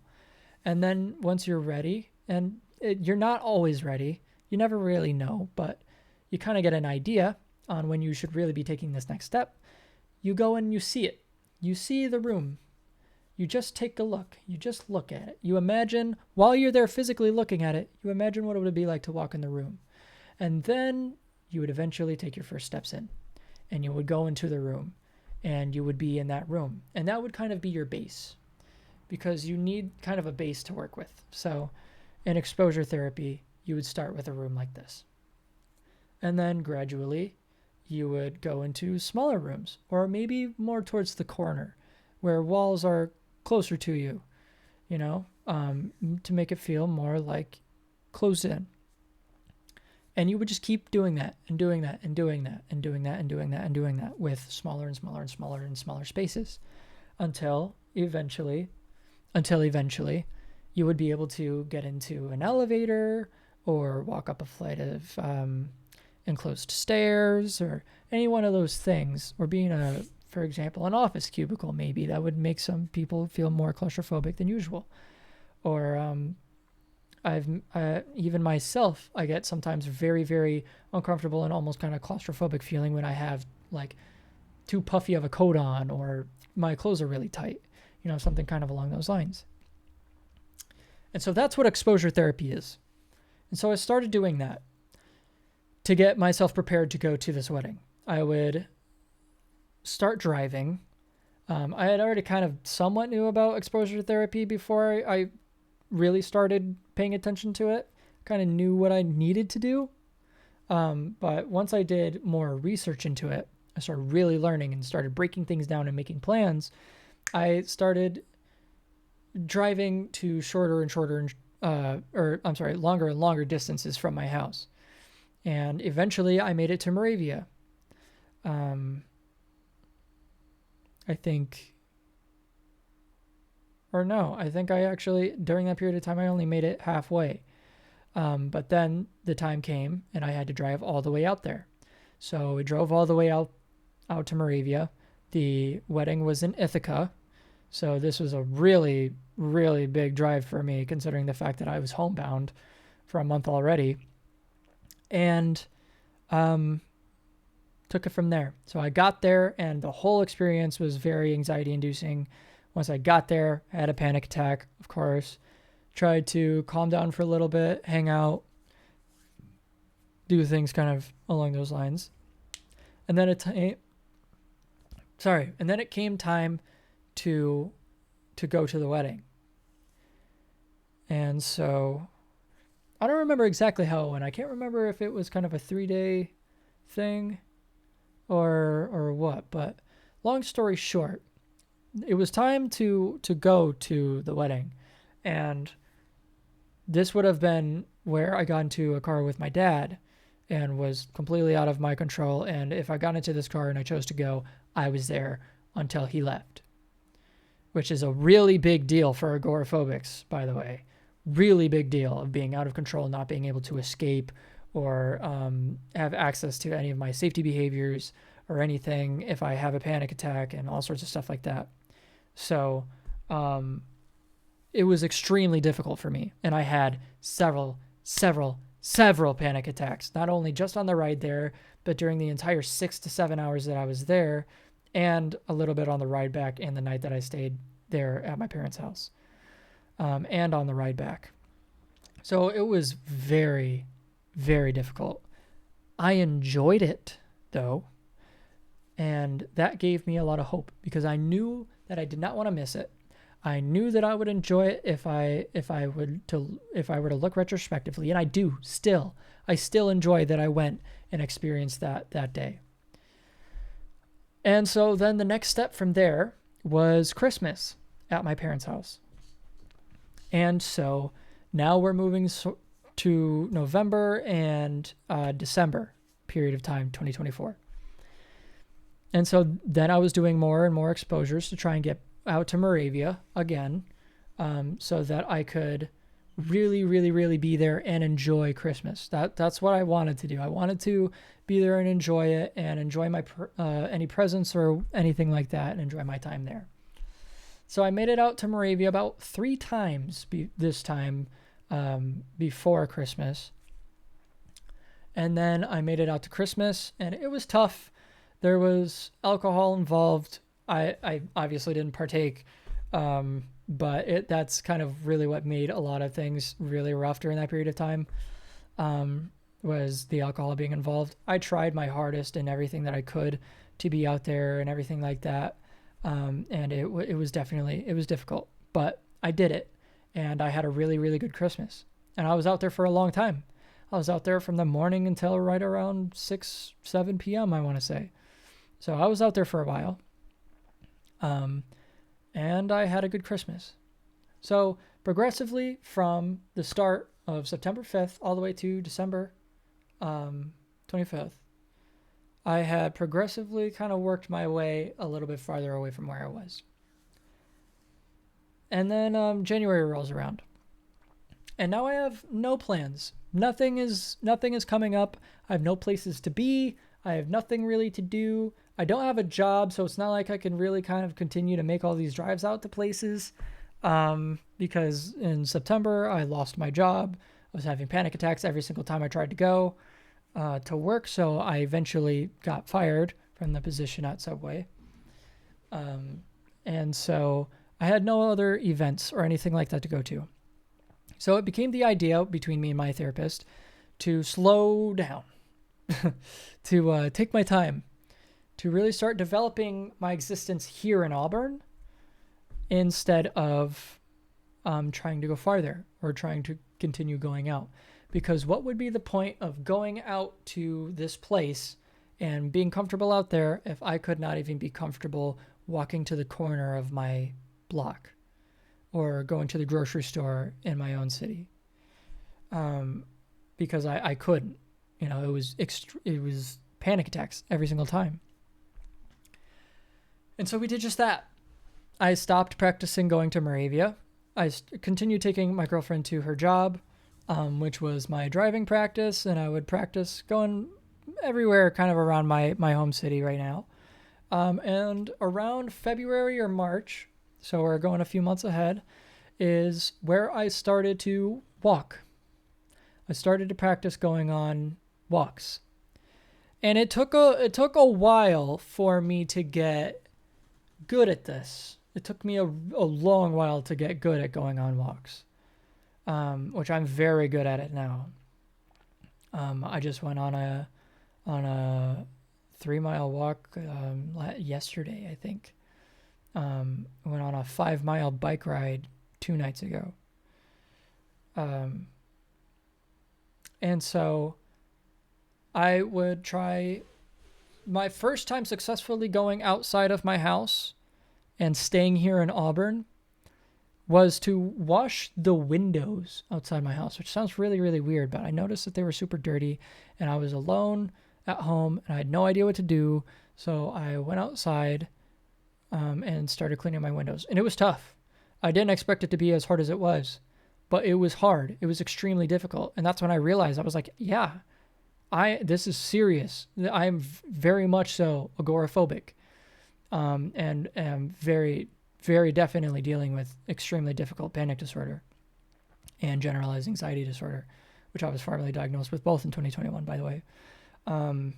And then once you're ready, and you're not always ready, you never really know, but you kind of get an idea on when you should really be taking this next step. You go and you see it. You see the room. You just take a look. You just look at it. You imagine, while you're there physically looking at it, you imagine what it would be like to walk in the room. And then you would eventually take your first steps in. And you would go into the room. And you would be in that room. And that would kind of be your base. Because you need kind of a base to work with. So in exposure therapy, you would start with a room like this. And then gradually, you would go into smaller rooms, or maybe more towards the corner, where walls are closer to you, you know, to make it feel more like closed in. And you would just keep doing that and doing that and doing that and doing that and doing that and doing that with smaller and smaller and smaller and smaller spaces until eventually you would be able to get into an elevator or walk up a flight of enclosed stairs or any one of those things, or being for example, an office cubicle. Maybe that would make some people feel more claustrophobic than usual. Or even myself, I get sometimes very, very uncomfortable and almost kind of claustrophobic feeling when I have like too puffy of a coat on, or my clothes are really tight, you know, something kind of along those lines. And so that's what exposure therapy is. And so I started doing that to get myself prepared to go to this wedding. I would start driving. I had already kind of somewhat knew about exposure therapy before I really started paying attention to it. Kind of knew what I needed to do. But once I did more research into it, I started really learning and started breaking things down and making plans. I started driving to shorter and shorter, longer and longer distances from my house. And eventually I made it to Moravia. I think, or no, I think I actually, during that period of time, I only made it halfway. But then the time came and I had to drive all the way out there. So we drove all the way out to Moravia. The wedding was in Ithaca. So this was a really, really big drive for me, considering the fact that I was homebound for a month already. And took it from there. So I got there and the whole experience was very anxiety inducing. Once I got there, I had a panic attack, of course. Tried to calm down for a little bit, hang out, do things kind of along those lines. And then it came time to go to the wedding. And so I don't remember exactly how it went. I can't remember if it was kind of a 3-day thing or what, but long story short, it was time to go to the wedding. And this would have been where I got into a car with my dad and was completely out of my control. And if I got into this car and I chose to go, I was there until he left, which is a really big deal for agoraphobics, by the way. Really big deal of being out of control, not being able to escape or have access to any of my safety behaviors or anything if I have a panic attack and all sorts of stuff like that. So it was extremely difficult for me. And I had several panic attacks, not only just on the ride there, but during the entire 6 to 7 hours that I was there, and a little bit on the ride back and the night that I stayed there at my parents' house, and on the ride back. So it was very, very difficult. I enjoyed it, though, and that gave me a lot of hope because I knew that I did not want to miss it. I knew that I would enjoy it if I were to look retrospectively, and I do still. I still enjoy that I went and experienced that day. And so then the next step from there was Christmas at my parents' house. And so now we're moving to November and December period of time, 2024. And so then I was doing more and more exposures to try and get out to Moravia again, so that I could really, really, really be there and enjoy Christmas. That's what I wanted to do. I wanted to be there and enjoy it and enjoy my any presents or anything like that and enjoy my time there. So I made it out to Moravia about 3 times this time before Christmas. And then I made it out to Christmas, and it was tough. There was alcohol involved. I obviously didn't partake, but that's kind of really what made a lot of things really rough during that period of time, was the alcohol being involved. I tried my hardest and everything that I could to be out there and everything like that. And it was difficult, but I did it, and I had a really, really good Christmas, and I was out there for a long time. I was out there from the morning until right around 7 p.m. I want to say. So I was out there for a while. And I had a good Christmas. So progressively from the start of September 5th all the way to December 25th, I had progressively kind of worked my way a little bit farther away from where I was. And then January rolls around. And now I have no plans. Nothing is coming up. I have no places to be. I have nothing really to do. I don't have a job, so it's not like I can really kind of continue to make all these drives out to places, because in September I lost my job. I was having panic attacks every single time I tried to go to work, so I eventually got fired from the position at Subway. And so I had no other events or anything like that to go to. So it became the idea between me and my therapist to slow down, to take my time, to really start developing my existence here in Auburn instead of trying to go farther or trying to continue going out. Because what would be the point of going out to this place and being comfortable out there if I could not even be comfortable walking to the corner of my block? or going to the grocery store in my own city, because I couldn't. You know, it was panic attacks every single time. And so we did just that. I stopped practicing going to Moravia. I continued taking my girlfriend to her job, which was my driving practice, and I would practice going everywhere kind of around my home city right now. And around February or March, so we're going a few months ahead, is where I started to walk. I started to practice going on walks. And it took a while for me to get good at this. It took me a long while to get good at going on walks, which I'm very good at it now. I just went on a 3-mile walk yesterday, I think. I went on a 5-mile bike ride 2 nights ago. And so I would try my first time successfully going outside of my house and staying here in Auburn was to wash the windows outside my house, which sounds really, really weird, but I noticed that they were super dirty and I was alone at home and I had no idea what to do. So I went outside and started cleaning my windows, and it was tough. I didn't expect it to be as hard as it was, but it was hard. It was extremely difficult. And that's when I realized, I was like, yeah, this is serious. I'm very much so agoraphobic, and am very, very definitely dealing with extremely difficult panic disorder and generalized anxiety disorder, which I was formally diagnosed with both in 2021, by the way. And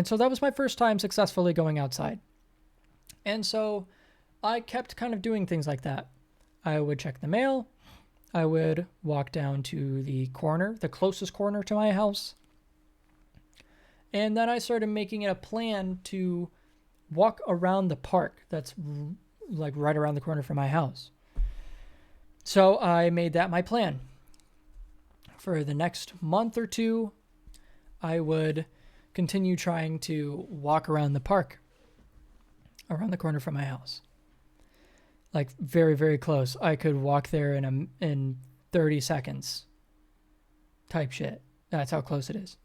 so that was my first time successfully going outside. And so I kept kind of doing things like that. I would check the mail. I would walk down to the corner, the closest corner to my house. And then I started making it a plan to walk around the park that's like right around the corner from my house. So I made that my plan. For the next month or two, I would continue trying to walk around the park around the corner from my house. Like very, very close. I could walk there in 30 seconds type shit. That's how close it is.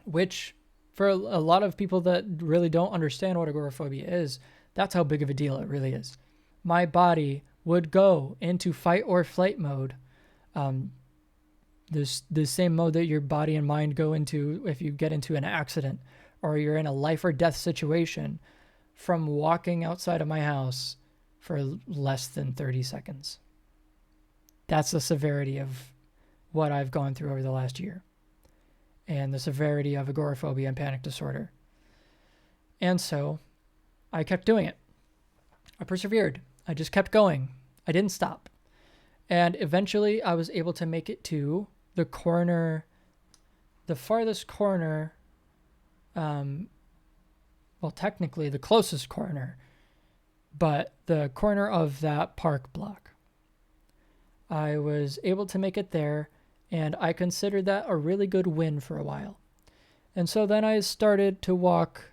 Which, for a lot of people that really don't understand what agoraphobia is, that's how big of a deal it really is. My body would go into fight or flight mode. The same mode that your body and mind go into if you get into an accident or you're in a life or death situation, from walking outside of my house for less than 30 seconds. That's the severity of what I've gone through over the last year, and the severity of agoraphobia and panic disorder. And so I kept doing it. I persevered. I just kept going. I didn't stop. And eventually I was able to make it to the corner, the farthest corner, well, technically the closest corner, but the corner of that park block. I was able to make it there, and I considered that a really good win for a while. And so then I started to walk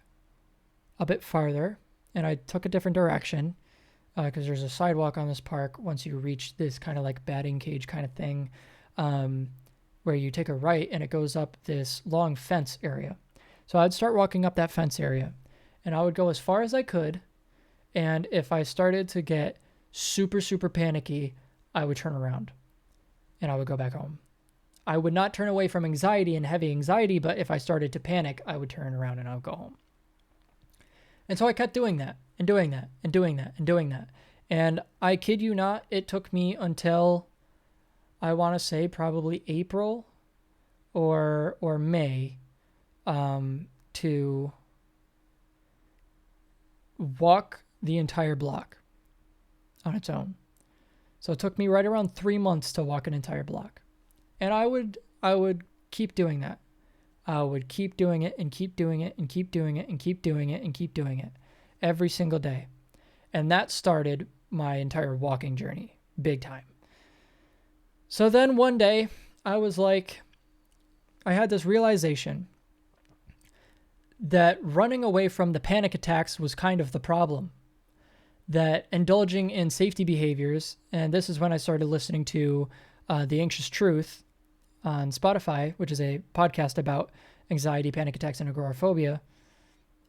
a bit farther, and I took a different direction, because there's a sidewalk on this park once you reach this kind of like batting cage kind of thing, where you take a right and it goes up this long fence area. So I'd start walking up that fence area, and I would go as far as I could. And if I started to get super, super panicky, I would turn around and I would go back home. I would not turn away from anxiety and heavy anxiety, but if I started to panic, I would turn around and I would go home. And so I kept doing that and doing that and doing that and doing that. And I kid you not, it took me until, I want to say probably April or May, to walk the entire block on its own. So it took me right around 3 months to walk an entire block. And I would keep doing that. I would keep doing it and keep doing it and keep doing it and keep doing it and keep doing it every single day. And that started my entire walking journey, big time. So then one day I was like, I had this realization that running away from the panic attacks was kind of the problem. that indulging in safety behaviors, and this is when I started listening to The Anxious Truth on Spotify, which is a podcast about anxiety, panic attacks, and agoraphobia,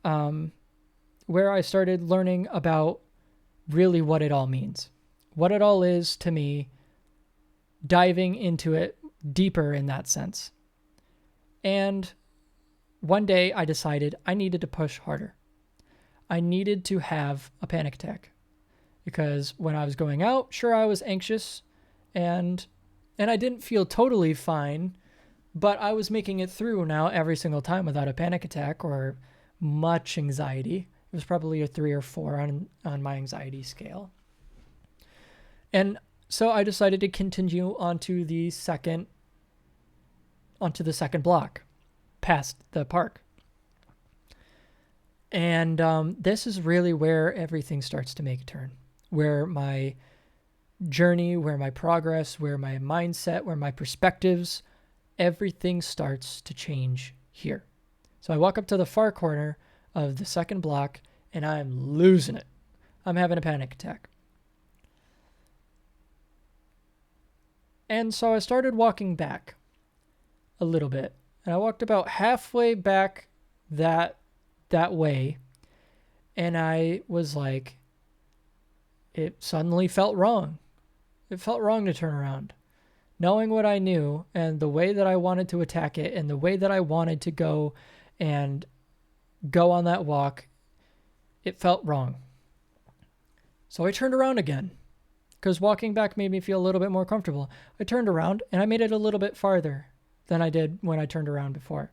where I started learning about really what it all means, what it all is to me, diving into it deeper in that sense. And one day I decided I needed to push harder. I needed to have a panic attack because when I was going out, sure, I was anxious and I didn't feel totally fine, but I was making it through now every single time without a panic attack or much anxiety. It was probably a 3 or 4 on my anxiety scale. And so I decided to continue onto the second block past the park. And this is really where everything starts to make a turn, where my journey, where my progress, where my mindset, where my perspectives, everything starts to change here. So I walk up to the far corner of the second block and I'm losing it. I'm having a panic attack. And so I started walking back a little bit. And I walked about halfway back that way. And I was like, it suddenly felt wrong. It felt wrong to turn around. Knowing what I knew and the way that I wanted to attack it and the way that I wanted to go on that walk, it felt wrong. So I turned around again because walking back made me feel a little bit more comfortable. I turned around and I made it a little bit farther than I did when I turned around before.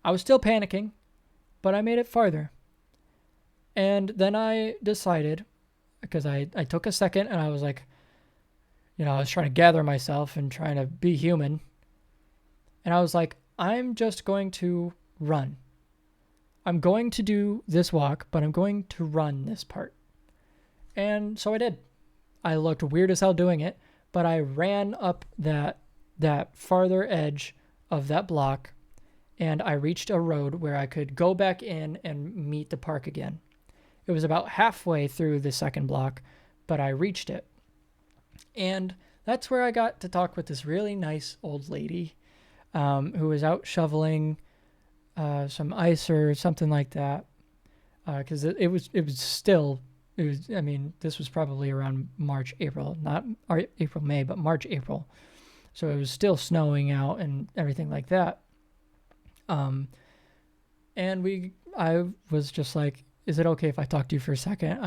I was still panicking, but I made it farther. And then I decided, because I took a second and I was like, I was trying to gather myself and trying to be human. And I was like, I'm just going to run. I'm going to do this walk, but I'm going to run this part. And so I did. I looked weird as hell doing it, but I ran up that farther edge of that block, and I reached a road where I could go back in and meet the park again. It was about halfway through the second block, but I reached it. And that's where I got to talk with this really nice old lady who was out shoveling some ice or something like that. Because this was probably around March, April, not April, May, but March, April. So it was still snowing out and everything like that. And I was just like, is it okay if I talk to you for a second?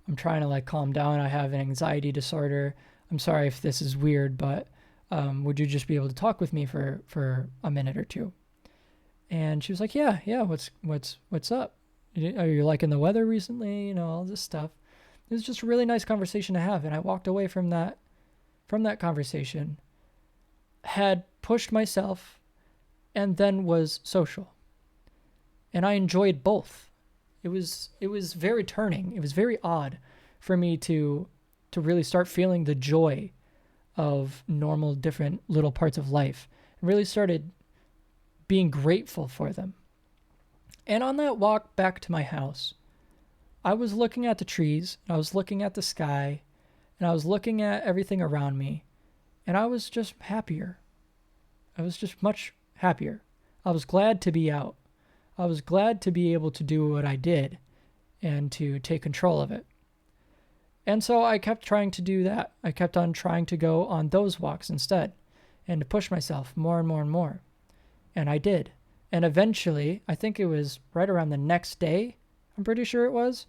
I'm trying to like calm down. I have an anxiety disorder. I'm sorry if this is weird, but would you just be able to talk with me for a minute or two? And she was like, yeah. What's up? Are you liking the weather recently? All this stuff. It was just a really nice conversation to have. And I walked away from that conversation, had pushed myself, and then was social. And I enjoyed both. It was very turning. It was very odd for me to really start feeling the joy of normal, different little parts of life. And really started being grateful for them. And on that walk back to my house, I was looking at the trees, and I was looking at the sky, and I was looking at everything around me, and I was just happier. I was just much happier. I was glad to be out. I was glad to be able to do what I did and to take control of it. And so I kept trying to do that. I kept on trying to go on those walks instead and to push myself more and more and more. And I did. And eventually, I think it was right around the next day, I'm pretty sure it was,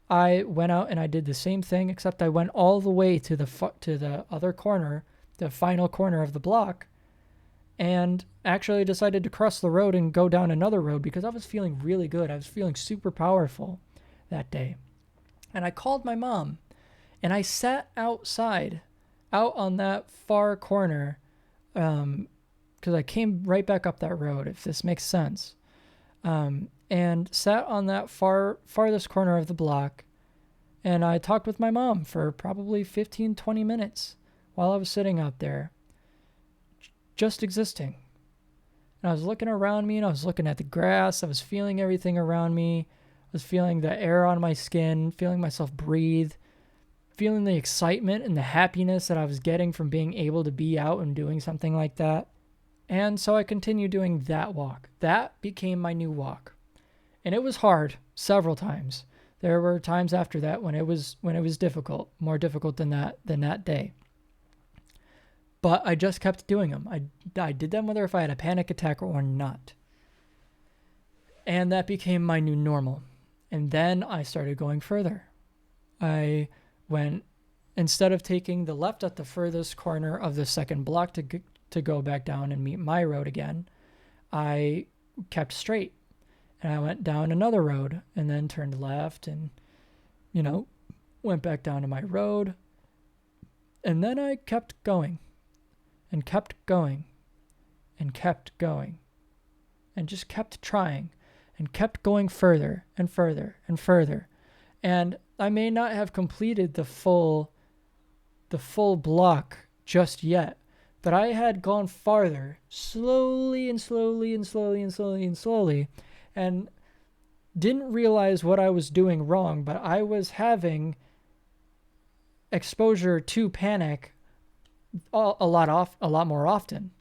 I went out and I did the same thing, except I went all the way to the other corner, the final corner of the block, and actually decided to cross the road and go down another road because I was feeling really good. I was feeling super powerful that day. And I called my mom, and I sat outside, out on that far corner, because I came right back up that road, if this makes sense, and sat on that farthest corner of the block, and I talked with my mom for probably 15, 20 minutes while I was sitting out there, just existing. And I was looking around me, and I was looking at the grass. I was feeling everything around me. was feeling the air on my skin, feeling myself breathe, feeling the excitement and the happiness that I was getting from being able to be out and doing something like that. And so I continued doing that walk. That became my new walk. And it was hard several times. There were times after that when it was difficult, more difficult than that day. But I just kept doing them. I did them whether if I had a panic attack or not. And that became my new normal. And then I started going further. I went, instead of taking the left at the furthest corner of the second block to go back down and meet my road again, I kept straight. And I went down another road and then turned left and, went back down to my road. And then I kept going and kept going and kept going and just kept trying and kept going further and further and further. And I may not have completed the full block just yet, but I had gone farther slowly and slowly and slowly and slowly and slowly, and didn't realize what I was doing wrong, but I was having exposure to panic a lot more often.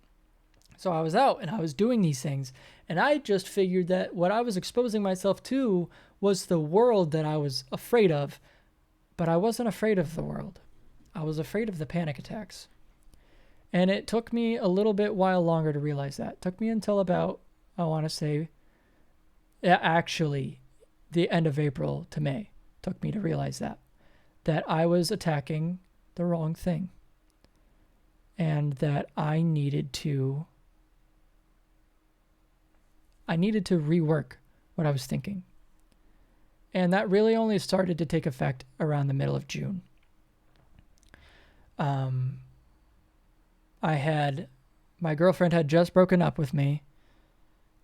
So I was out and I was doing these things, and I just figured that what I was exposing myself to was the world that I was afraid of, but I wasn't afraid of the world. I was afraid of the panic attacks. And it took me a little bit while longer to realize that. It took me until about, I want to say, actually, the end of April to May took me to realize that I was attacking the wrong thing, and that I needed to rework what I was thinking. And that really only started to take effect around the middle of June. My girlfriend had just broken up with me.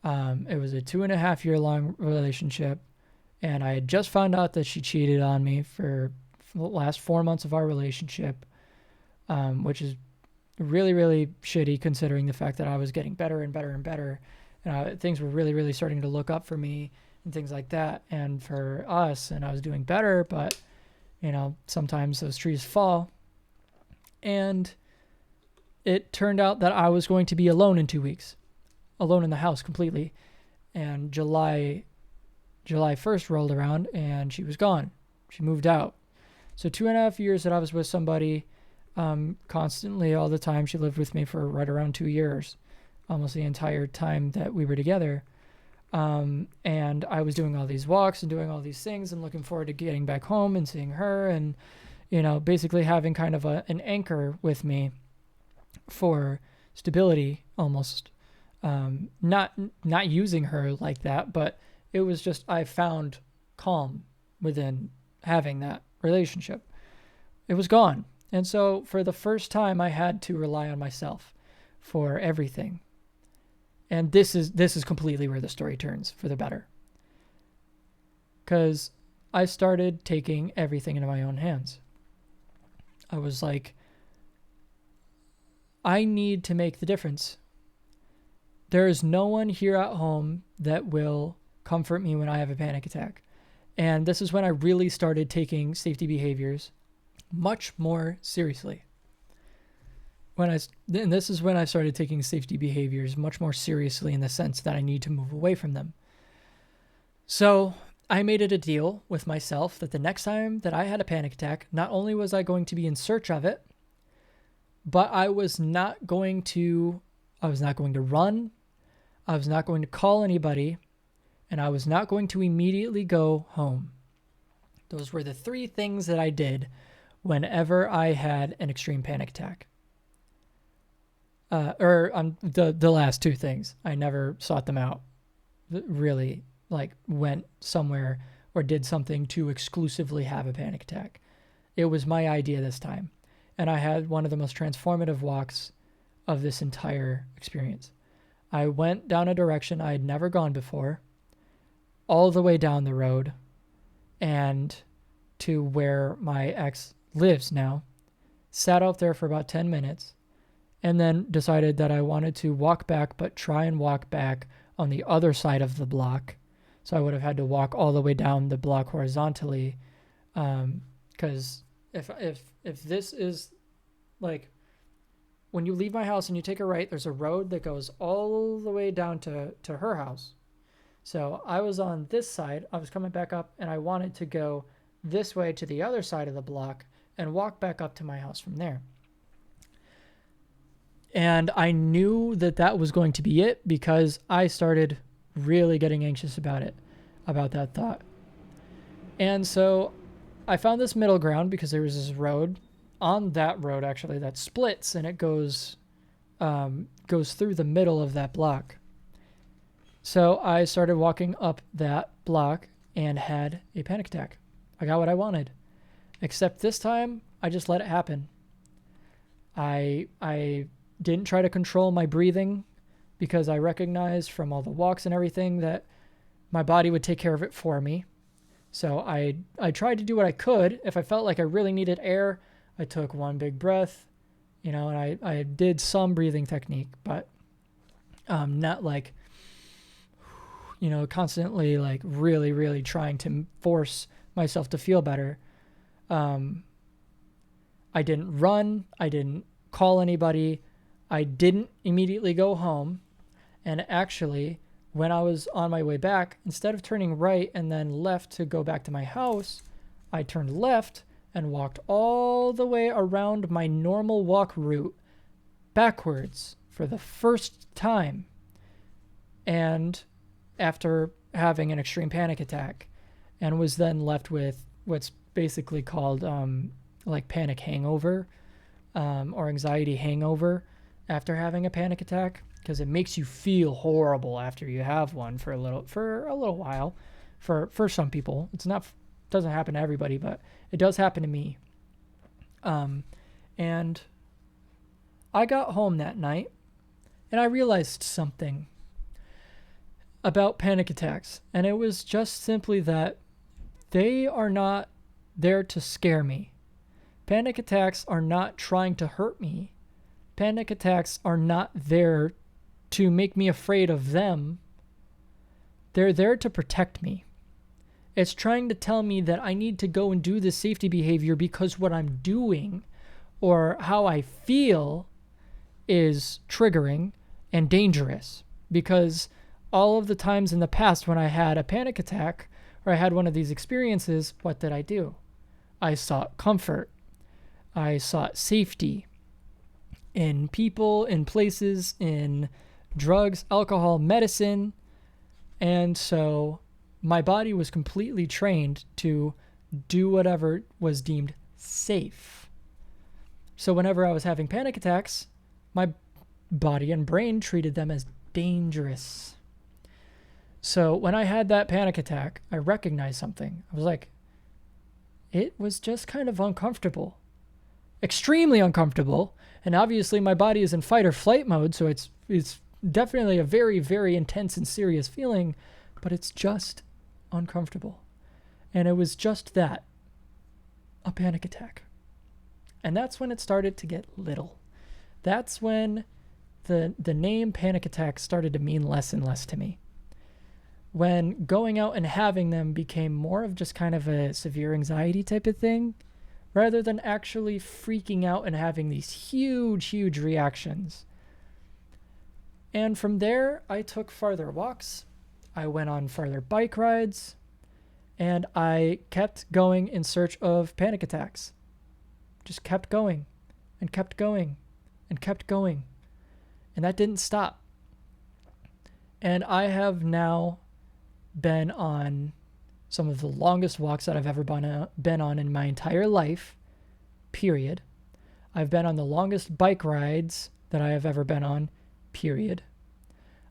It was a 2.5 year long relationship, and I had just found out that she cheated on me for the last 4 months of our relationship, which is really, really shitty considering the fact that I was getting better and better and better. Things were really, really starting to look up for me and things like that, and for us, and I was doing better, but sometimes those trees fall. And it turned out that I was going to be alone in 2 weeks, alone in the house completely. And July 1st rolled around and she was gone. She moved out. So 2.5 years that I was with somebody constantly all the time. She lived with me for right around 2 years, almost the entire time that we were together. And I was doing all these walks and doing all these things and looking forward to getting back home and seeing her, and basically having kind of an anchor with me for stability almost. Not using her like that, but it was just, I found calm within having that relationship. It was gone. And so for the first time, I had to rely on myself for everything. And this is completely where the story turns for the better. Because I started taking everything into my own hands. I was like, I need to make the difference. There is no one here at home that will comfort me when I have a panic attack. And this is when I really started taking safety behaviors much more seriously. And this is when I started taking safety behaviors much more seriously, in the sense that I need to move away from them. So I made it a deal with myself that the next time that I had a panic attack, not only was I going to be in search of it, but I was not going to run. I was not going to call anybody, and I was not going to immediately go home. Those were the 3 things that I did whenever I had an extreme panic attack. The last 2 things. I never sought them out. Really, went somewhere or did something to exclusively have a panic attack. It was my idea this time. And I had one of the most transformative walks of this entire experience. I went down a direction I had never gone before, all the way down the road, and to where my ex lives now. Sat out there for about 10 minutes, and then decided that I wanted to walk back, but try and walk back on the other side of the block So I would have had to walk all the way down the block horizontally. Because if this is like, when you leave my house and you take a right, there's a road that goes all the way down to her house. So I was on this side. I was coming back up, and I wanted to go this way to the other side of the block and walk back up to my house from there. And I knew that that was going to be it because I started really getting anxious about that thought. And so I found this middle ground because there was this road on that road, actually, that splits, and it goes through the middle of that block. So I started walking up that block and had a panic attack. I got what I wanted, except this time I just let it happen. I didn't try to control my breathing because I recognized from all the walks and everything that my body would take care of it for me. So I tried to do what I could. If I felt like I really needed air, I took one big breath, and I did some breathing technique, but not like, constantly like really, really trying to force myself to feel better. I didn't run. I didn't call anybody. I didn't immediately go home. And actually, when I was on my way back, instead of turning right and then left to go back to my house, I turned left and walked all the way around my normal walk route backwards for the first time. And after having an extreme panic attack, and was then left with what's basically called like panic hangover or anxiety hangover after having a panic attack, because it makes you feel horrible after you have one for a little while. For some people, doesn't happen to everybody, but it does happen to me. And I got home that night and I realized something about panic attacks, and it was just simply that they are not there to scare me. Panic attacks are not trying to hurt me. Panic attacks are not there to make me afraid of them. They're there to protect me. It's trying to tell me that I need to go and do this safety behavior because what I'm doing or how I feel is triggering and dangerous. Because all of the times in the past when I had a panic attack or I had one of these experiences, what did I do? I sought comfort. I sought safety in people, in places, in drugs, alcohol, medicine. And so my body was completely trained to do whatever was deemed safe. So whenever I was having panic attacks, my body and brain treated them as dangerous. So when I had that panic attack, I recognized something. I was like, it was just kind of uncomfortable, extremely uncomfortable. And obviously my body is in fight or flight mode. So it's definitely a very, very intense and serious feeling, but it's just uncomfortable. And it was just that, a panic attack. And that's when it started to get little. That's when the name panic attack started to mean less and less to me. When going out and having them became more of just kind of a severe anxiety type of thing, rather than actually freaking out and having these huge, huge reactions. And from there, I took farther walks. I went on farther bike rides, and I kept going in search of panic attacks. Just kept going and kept going and kept going. And that didn't stop. And I have now been on some of the longest walks that I've ever been on in my entire life, period. I've been on the longest bike rides that I have ever been on, period.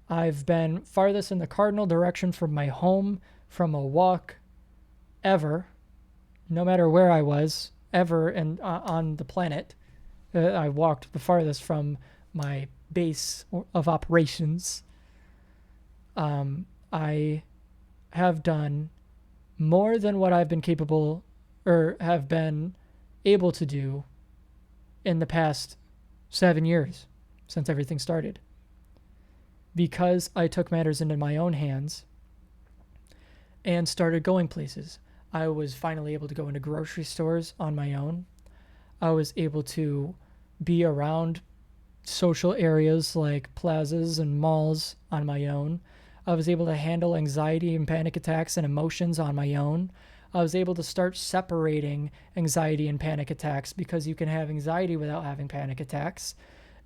I've been farthest in the cardinal direction from my home from a walk ever, no matter where I was, ever on the planet. I walked the farthest from my base of operations. I have done more than what I've been capable or have been able to do in the past 7 years since everything started. Because I took matters into my own hands and started going places. I was finally able to go into grocery stores on my own. I was able to be around social areas like plazas and malls on my own. I was able to handle anxiety and panic attacks and emotions on my own. I was able to start separating anxiety and panic attacks, because you can have anxiety without having panic attacks.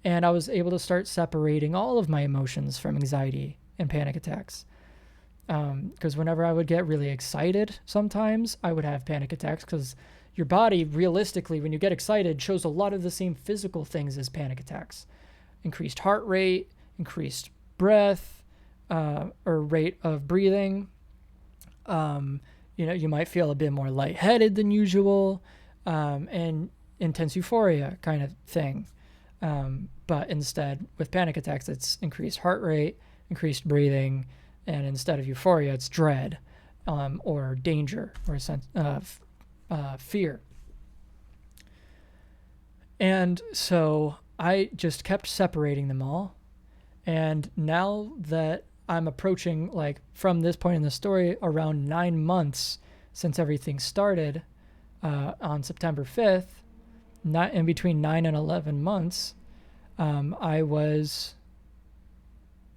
And I was able to start separating all of my emotions from anxiety and panic attacks. Because whenever I would get really excited, sometimes I would have panic attacks, because your body, realistically, when you get excited, shows a lot of the same physical things as panic attacks. Increased heart rate, increased breath, or rate of breathing. You might feel a bit more lightheaded than usual, and intense euphoria kind of thing. But instead, with panic attacks, it's increased heart rate, increased breathing, and instead of euphoria, it's dread, or danger, or a sense of fear. And so I just kept separating them all. And now that I'm approaching, like, from this point in the story, around 9 months since everything started, on September 5th, not in between 9 and 11 months, I was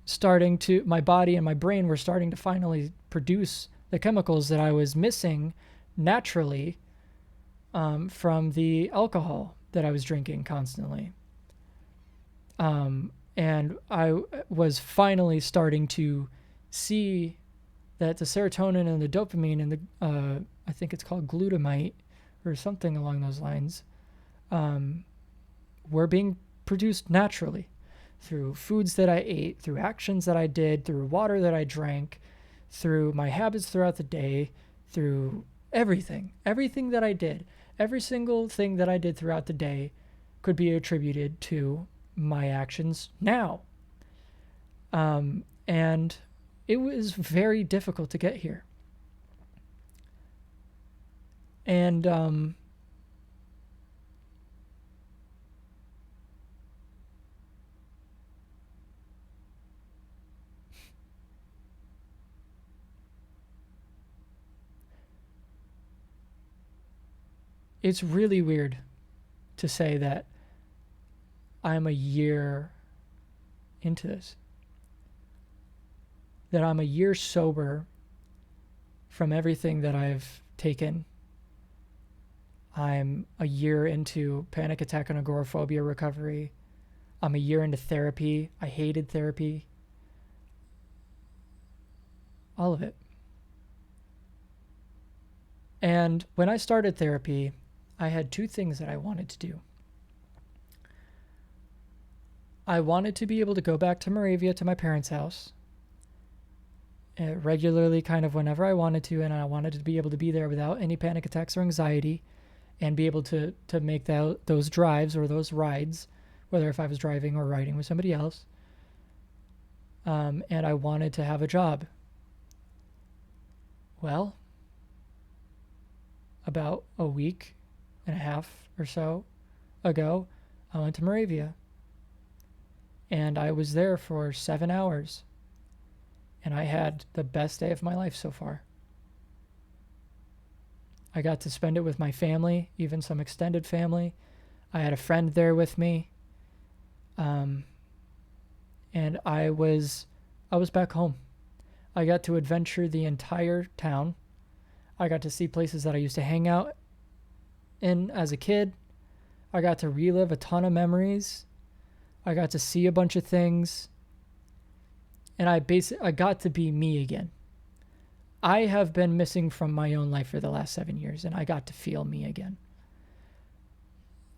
starting to, my body and my brain were starting to finally produce the chemicals that I was missing naturally, from the alcohol that I was drinking constantly. And I was finally starting to see that the serotonin and the dopamine and the, I think it's called glutamate or something along those lines, were being produced naturally through foods that I ate, through actions that I did, through water that I drank, through my habits throughout the day, through everything that I did. Every single thing that I did throughout the day could be attributed to my actions now. And it was very difficult to get here. And it's really weird to say that I'm a year into this, that I'm a year sober from everything that I've taken. I'm a year into panic attack and agoraphobia recovery. I'm a year into therapy. I hated therapy. All of it. And when I started therapy, I had two things that I wanted to do. I wanted to be able to go back to Moravia, to my parents' house, regularly, kind of whenever I wanted to, and I wanted to be able to be there without any panic attacks or anxiety, and be able to make those drives or those rides, whether if I was driving or riding with somebody else. And I wanted to have a job. Well, about a week and a half or so ago, I went to Moravia. And I was there for 7 hours. And I had the best day of my life so far. I got to spend it with my family, even some extended family. I had a friend there with me. And I was back home. I got to adventure the entire town. I got to see places that I used to hang out in as a kid. I got to relive a ton of memories. I got to see a bunch of things. And I got to be me again. I have been missing from my own life for the last 7 years, and I got to feel me again.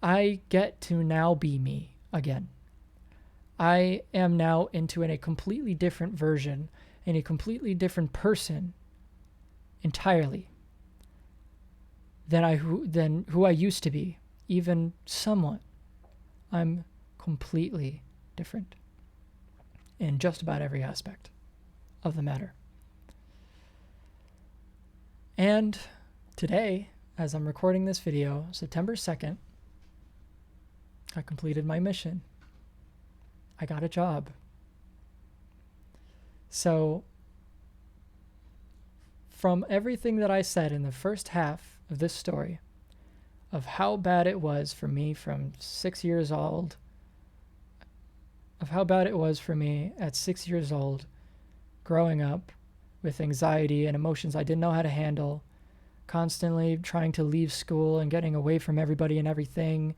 I get to now be me again. I am now into a completely different version and a completely different person entirely than who I used to be, even somewhat. I'm completely different in just about every aspect of the matter. And today, as I'm recording this video, September 2nd, I completed my mission. I got a job. So from everything that I said in the first half of this story, of how bad it was for me from 6 years old, of how bad it was for me at 6 years old, growing up with anxiety and emotions I didn't know how to handle, constantly trying to leave school and getting away from everybody and everything,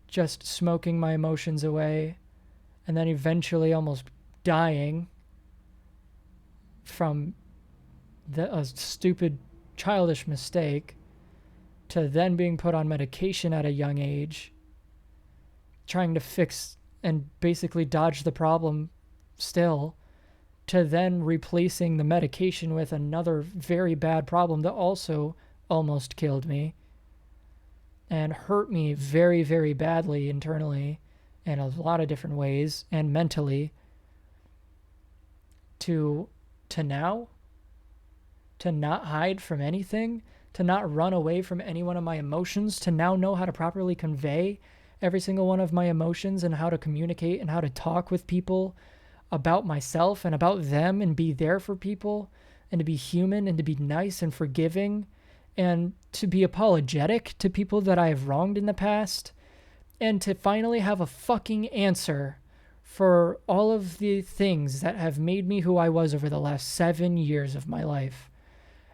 just smoking my emotions away, and then eventually almost dying from a stupid, childish mistake, to then being put on medication at a young age, trying to fix and basically dodge the problem still, to then replacing the medication with another very bad problem that also almost killed me and hurt me very, very badly internally in a lot of different ways and mentally, to now, to not hide from anything, to not run away from any one of my emotions, to now know how to properly convey every single one of my emotions and how to communicate and how to talk with people about myself and about them and be there for people and to be human and to be nice and forgiving and to be apologetic to people that I have wronged in the past, and to finally have a fucking answer for all of the things that have made me who I was over the last 7 years of my life,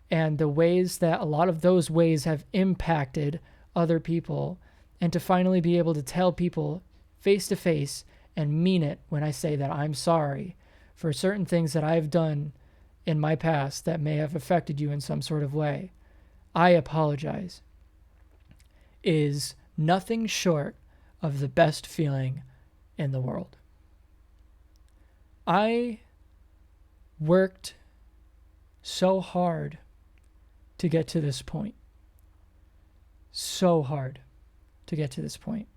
and the ways that a lot of those ways have impacted other people, and to finally be able to tell people face to face and mean it when I say that I'm sorry for certain things that I've done in my past that may have affected you in some sort of way. I apologize, is nothing short of the best feeling in the world. I worked so hard to get to this point. So hard to get to this point.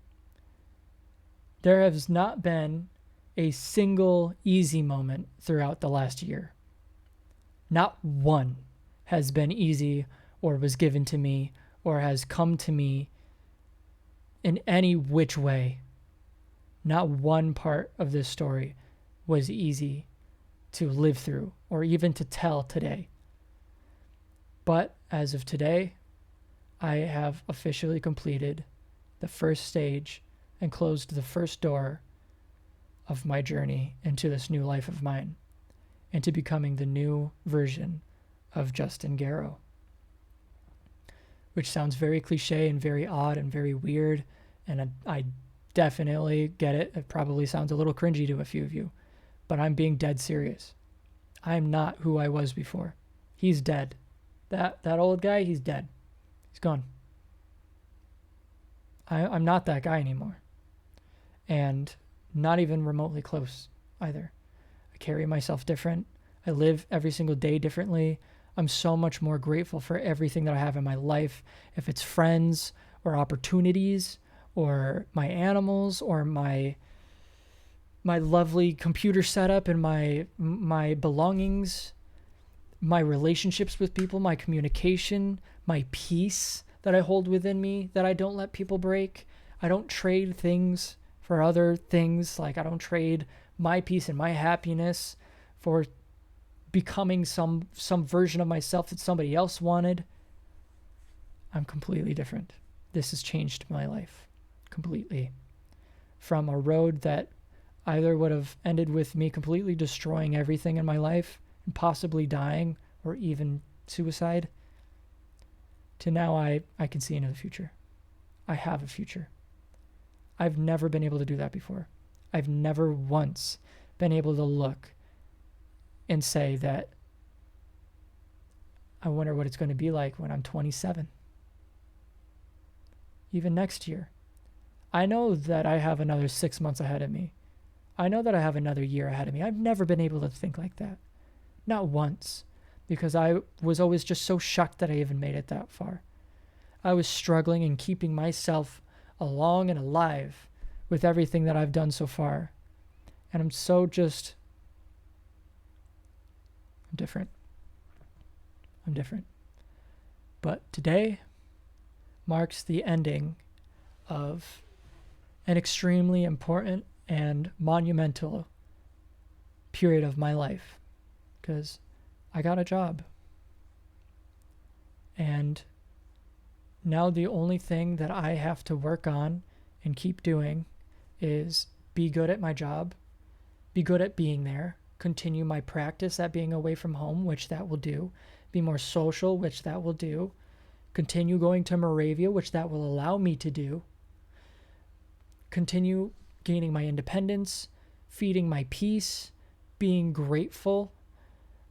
There has not been a single easy moment throughout the last year. Not one has been easy or was given to me or has come to me in any which way. Not one part of this story was easy to live through or even to tell today. But as of today, I have officially completed the first stage and closed the first door of my journey into this new life of mine, into becoming the new version of Justin Garrow. Which sounds very cliche and very odd and very weird, and I definitely get it. It probably sounds a little cringy to a few of you, but I'm being dead serious. I'm not who I was before. He's dead. That old guy, he's dead. He's gone. I'm not that guy anymore. And not even remotely close either. I carry myself different. I live every single day differently. I'm so much more grateful for everything that I have in my life. If it's friends or opportunities or my animals or my lovely computer setup and my belongings, my relationships with people, my communication, my peace that I hold within me that I don't let people break. I don't trade things for other things. Like I don't trade my peace and my happiness for becoming some version of myself that somebody else wanted. I'm completely different. This has changed my life completely. From a road that either would have ended with me completely destroying everything in my life and possibly dying or even suicide, to now I can see into the future. I have a future. I've never been able to do that before. I've never once been able to look and say that I wonder what it's going to be like when I'm 27. Even next year. I know that I have another 6 months ahead of me. I know that I have another year ahead of me. I've never been able to think like that. Not once. Because I was always just so shocked that I even made it that far. I was struggling and keeping myself along and alive with everything that I've done so far. And I'm different. I'm different. But today marks the ending of an extremely important and monumental period of my life. Because I got a job. And now the only thing that I have to work on and keep doing is be good at my job, be good at being there, continue my practice at being away from home, which that will do, be more social, which that will do, continue going to Moravia, which that will allow me to do, continue gaining my independence, feeding my peace, being grateful,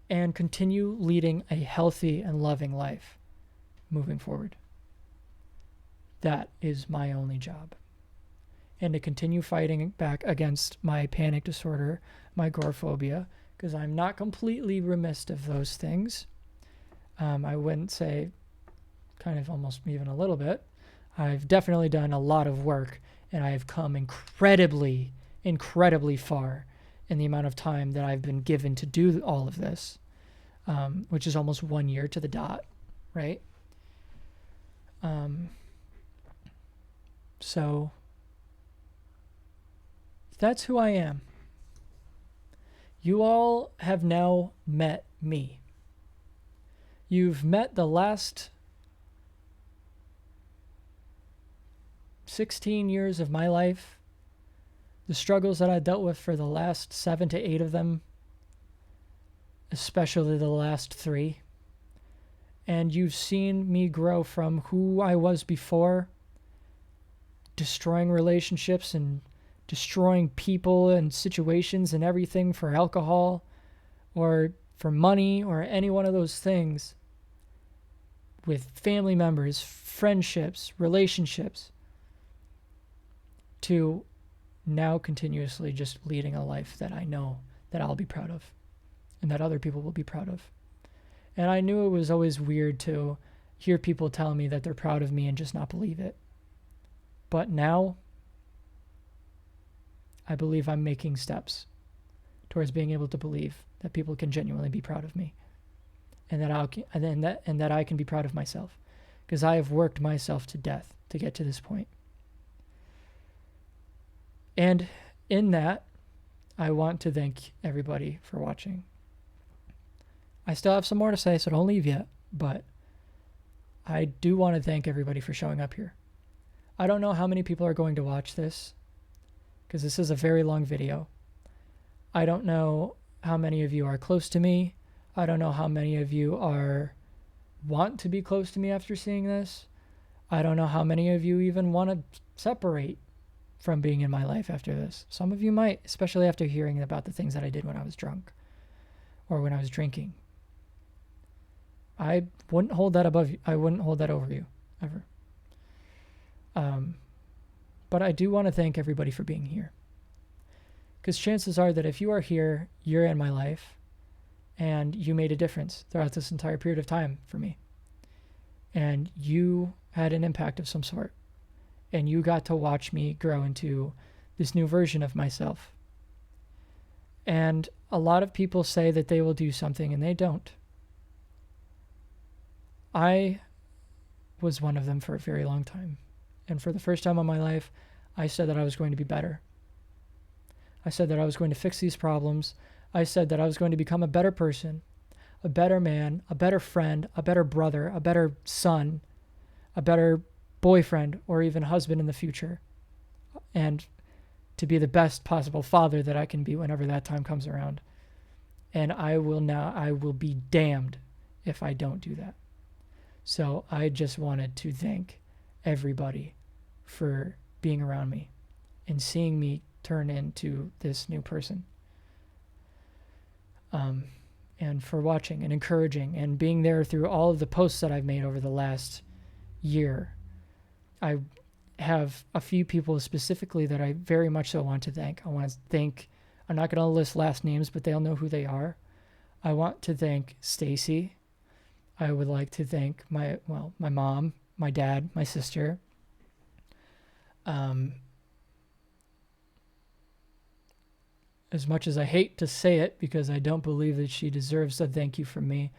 and continue leading a healthy and loving life moving forward. That is my only job. And to continue fighting back against my panic disorder, my agoraphobia, because I'm not completely remiss of those things. I wouldn't say kind of almost even a little bit. I've definitely done a lot of work, and I have come incredibly, incredibly far in the amount of time that I've been given to do all of this, which is almost 1 year to the dot, right? So that's who I am. You all have now met me. You've met the last 16 years of my life, the struggles that I dealt with for the last 7 to 8 of them, especially the last 3. And you've seen me grow from who I was before, destroying relationships and destroying people and situations and everything for alcohol or for money or any one of those things, with family members, friendships, relationships, to now continuously just leading a life that I know that I'll be proud of and that other people will be proud of. And I knew it was always weird to hear people tell me that they're proud of me and just not believe it. But now I believe I'm making steps towards being able to believe that people can genuinely be proud of me, and that I can be proud of myself, because I have worked myself to death to get to this point. And in that, I want to thank everybody for watching. I still have some more to say, so don't leave yet, but I do want to thank everybody for showing up here. I don't know how many people are going to watch this, because this is a very long video. I don't know how many of you are close to me. I don't know how many of you want to be close to me after seeing this. I don't know how many of you even want to separate from being in my life after this. Some of you might, especially after hearing about the things that I did when I was drunk or when I was drinking. I wouldn't hold that above you. I wouldn't hold that over you, ever. But I do want to thank everybody for being here. Because chances are that if you are here, you're in my life, and you made a difference throughout this entire period of time for me. And you had an impact of some sort. And you got to watch me grow into this new version of myself. And a lot of people say that they will do something, and they don't. I was one of them for a very long time. And for the first time in my life, I said that I was going to be better. I said that I was going to fix these problems. I said that I was going to become a better person, a better man, a better friend, a better brother, a better son, a better boyfriend, or even husband in the future. And to be the best possible father that I can be whenever that time comes around. And I will be damned if I don't do that. So I just wanted to thank everybody for being around me and seeing me turn into this new person. And for watching and encouraging and being there through all of the posts that I've made over the last year. I have a few people specifically that I very much so want to thank. I want to thank, I'm not going to list last names, but they'll know who they are. I want to thank Stacy. I would like to thank my mom, my dad, my sister. As much as I hate to say it, because I don't believe that she deserves a thank you from me,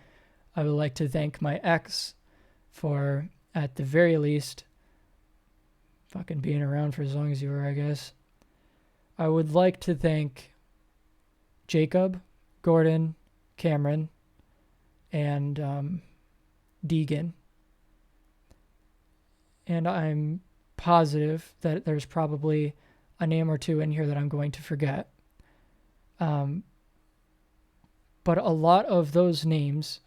I would like to thank my ex for, at the very least, fucking being around for as long as you were, I guess. I would like to thank Jacob, Gordon, Cameron, and Deegan. And I'm positive that there's probably a name or two in here that I'm going to forget. But a lot of those names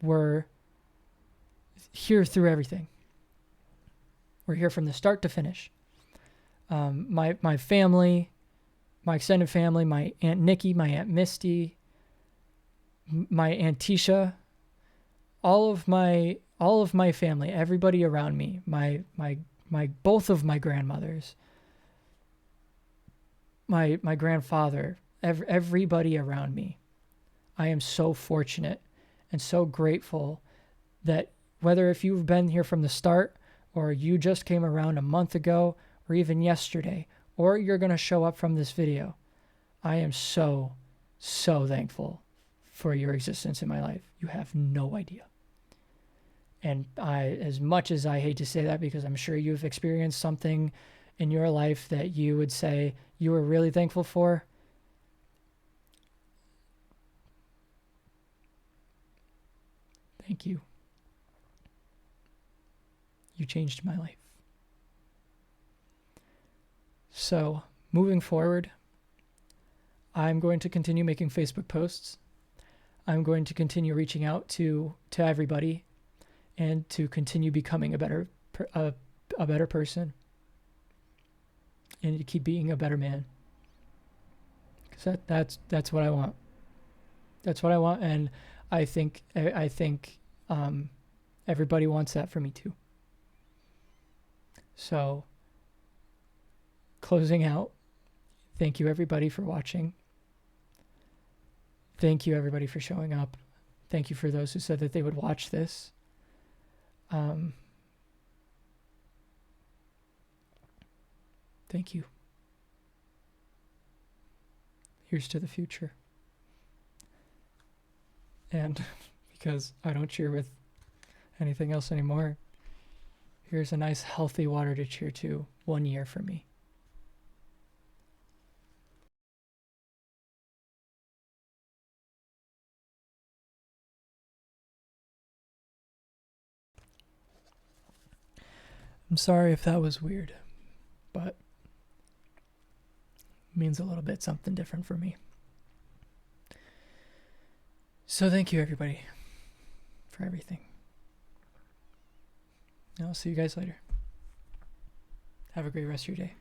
were here through everything. We're here from the start to finish. My family, my extended family, my Aunt Nikki, my Aunt Misty, my Aunt Tisha, all of my family, everybody around me, my both of my grandmothers, my grandfather, everybody around me. I am so fortunate and so grateful that whether if you've been here from the start or you just came around a month ago or even yesterday, or you're going to show up from this video, I am so thankful for your existence in my life. You have no idea. And as much as I hate to say that, because I'm sure you've experienced something in your life that you would say you were really thankful for, thank you. You changed my life. So, moving forward, I'm going to continue making Facebook posts. I'm going to continue reaching out to everybody and to continue becoming a better person and to keep being a better man. Because that's what I want. That's what I want, and I think everybody wants that for me too. So, closing out, thank you everybody for watching. Thank you everybody for showing up. Thank you for those who said that they would watch this. Thank you. Here's to the future. And because I don't cheer with anything else anymore, here's a nice healthy water to cheer to. 1 year for me. I'm sorry if that was weird, but it means a little bit something different for me. So thank you everybody for everything. I'll see you guys later. Have a great rest of your day.